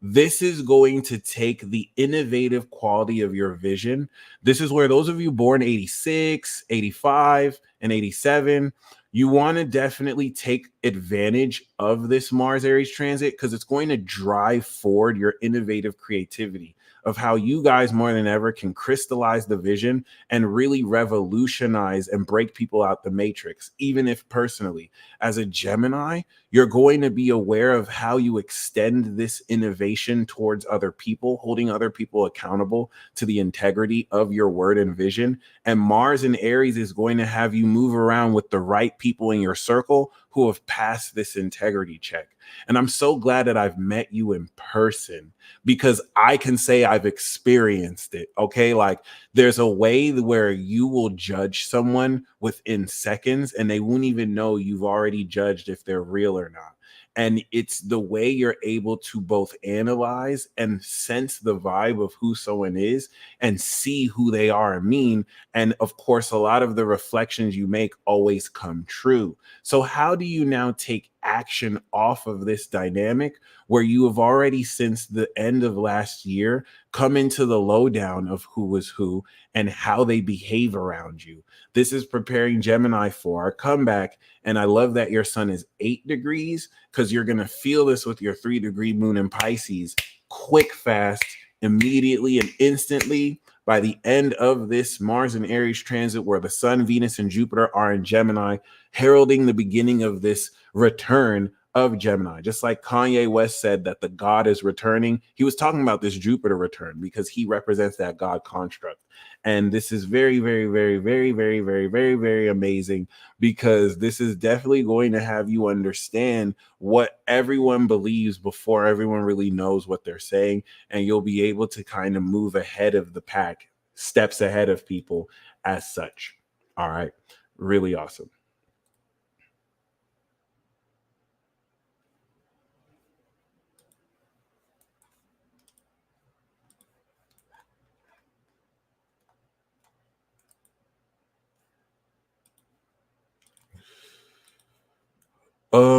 this is going to take the innovative quality of your vision. This is where those of you born 86, 85, and 87, you want to definitely take advantage of this Mars Aries transit, because it's going to drive forward your innovative creativity of how you guys more than ever can crystallize the vision and really revolutionize and break people out the matrix. Even if personally, as a Gemini, you're going to be aware of how you extend this innovation towards other people, holding other people accountable to the integrity of your word and vision. And Mars in Aries is going to have you move around with the right people in your circle who have passed this integrity check. And I'm so glad that I've met you in person because I can say I've experienced it. Okay. Like there's a way where you will judge someone within seconds and they won't even know you've already judged if they're real or not. And it's the way you're able to both analyze and sense the vibe of who someone is and see who they are and mean. And of course, a lot of the reflections you make always come true. So, how do you now take action off of this dynamic where you have already, since the end of last year, come into the lowdown of who was who and how they behave around you? This is preparing Gemini for our comeback. And I love that your sun is 8 degrees because you're going to feel this with your 3-degree moon in Pisces quick, fast, immediately, and instantly by the end of this Mars and Aries transit, where the sun, Venus, and Jupiter are in Gemini, heralding the beginning of this return of Gemini. Just like Kanye West said that the God is returning, he was talking about this Jupiter return because he represents that God construct. And this is very, very, very, very, very, very, very, very amazing because this is definitely going to have you understand what everyone believes before everyone really knows what they're saying. And you'll be able to kind of move ahead of the pack, steps ahead of people as such. All right. Really awesome.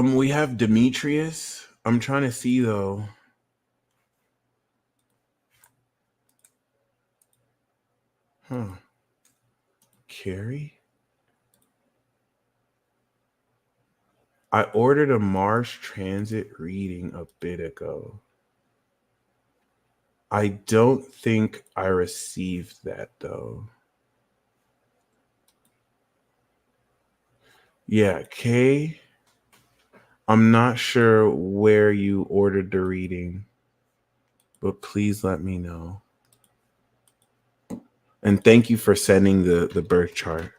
We have Demetrius. I'm trying to see though. Huh. Carrie? I ordered a Mars transit reading a bit ago. I don't think I received that though. Yeah, Kay, I'm not sure where you ordered the reading, but please let me know. And thank you for sending the birth chart.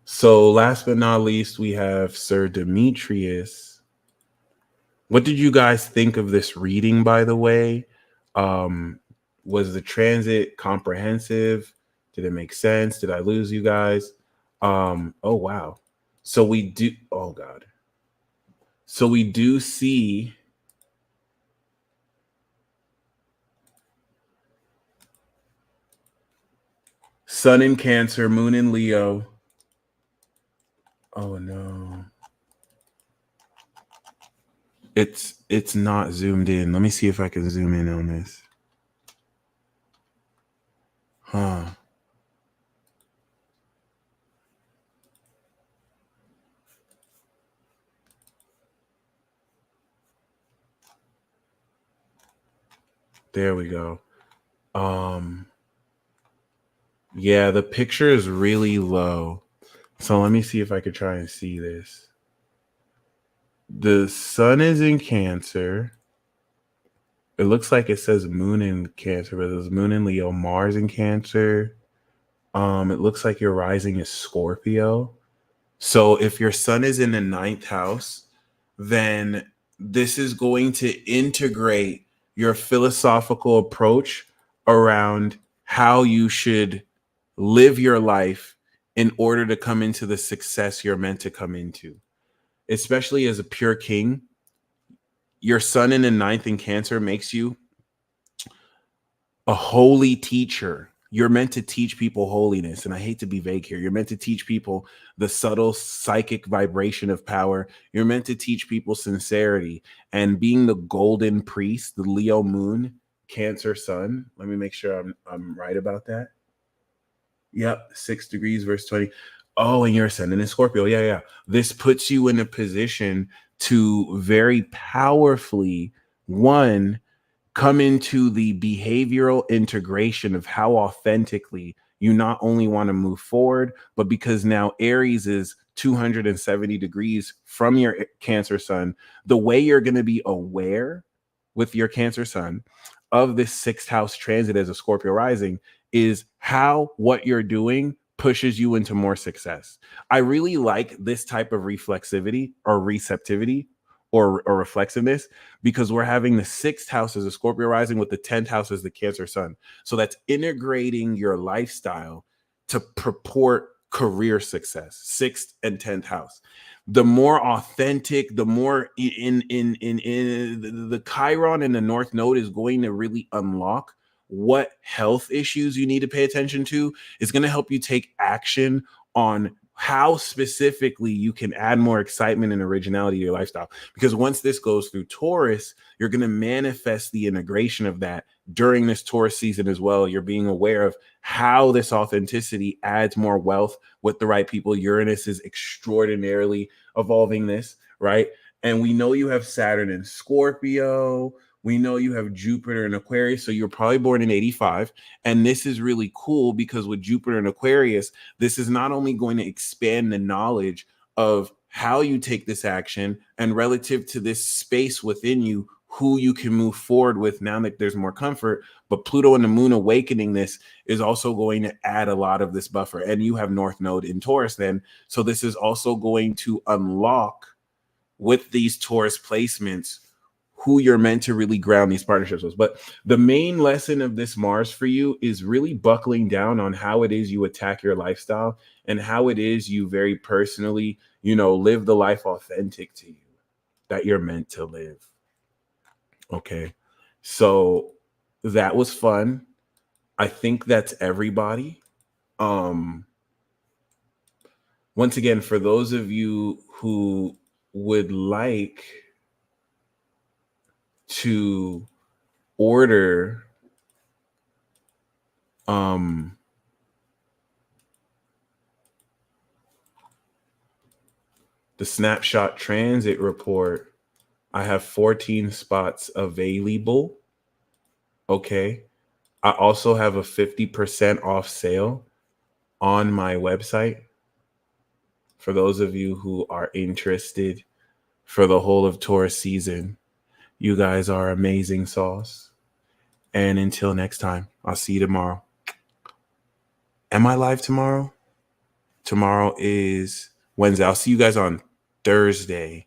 So last but not least, we have Sir Demetrius. What did you guys think of this reading, by the way? Um, was the transit comprehensive? Did it make sense? Did I lose you guys? Oh wow. So we do, oh God. So we do see Sun in Cancer, Moon in Leo. Oh no. It's not zoomed in. Let me see if I can zoom in on this. Huh. There we go. Yeah, the picture is really low. So let me see if I could try and see this. The sun is in Cancer. It looks like it says moon in Cancer, but there's moon in Leo, Mars in Cancer. It looks like your rising is Scorpio. So if your sun is in the ninth house, then this is going to integrate your philosophical approach around how you should live your life in order to come into the success you're meant to come into. Especially as a pure king, your sun in the ninth in Cancer makes you a holy teacher. You're meant to teach people holiness. And I hate to be vague here. You're meant to teach people the subtle psychic vibration of power. You're meant to teach people sincerity. And being the golden priest, the Leo moon, Cancer sun. Let me make sure I'm right about that. Yep, 6 degrees verse 20. Oh, and you're ascending in Scorpio. Yeah, yeah. This puts you in a position to very powerfully, one, come into the behavioral integration of how authentically you not only want to move forward, but because now Aries is 270 degrees from your Cancer sun, the way you're going to be aware with your Cancer sun of this sixth house transit as a Scorpio rising is how what you're doing pushes you into more success. I really like this type of reflexivity or receptivity or reflexiveness because we're having the sixth house as a Scorpio rising with the 10th house as the Cancer sun. So that's integrating your lifestyle to purport career success, sixth and 10th house. The more authentic, the more in the Chiron in the North Node is going to really unlock what health issues you need to pay attention to. Is going to help you take action on how specifically you can add more excitement and originality to your lifestyle. Because once this goes through Taurus, you're going to manifest the integration of that during this Taurus season as well. You're being aware of how this authenticity adds more wealth with the right people. Uranus is extraordinarily evolving this, right? And we know you have Saturn in Scorpio. We know you have Jupiter in Aquarius. So you're probably born in 85. And this is really cool because with Jupiter in Aquarius, this is not only going to expand the knowledge of how you take this action and relative to this space within you, who you can move forward with now that there's more comfort, but Pluto and the moon awakening this is also going to add a lot of this buffer. And you have North Node in Taurus then. So this is also going to unlock with these Taurus placements who you're meant to really ground these partnerships with. But the main lesson of this Mars for you is really buckling down on how it is you attack your lifestyle and how it is you very personally, live the life authentic to you that you're meant to live. Okay. So that was fun. I think that's everybody. Once again, for those of you who would like to order the snapshot transit report, I have 14 spots available. Okay. I also have a 50% off sale on my website for those of you who are interested for the whole of Taurus season. You guys are amazing sauce. And until next time, I'll see you tomorrow. Am I live tomorrow? Tomorrow is Wednesday. I'll see you guys on Thursday.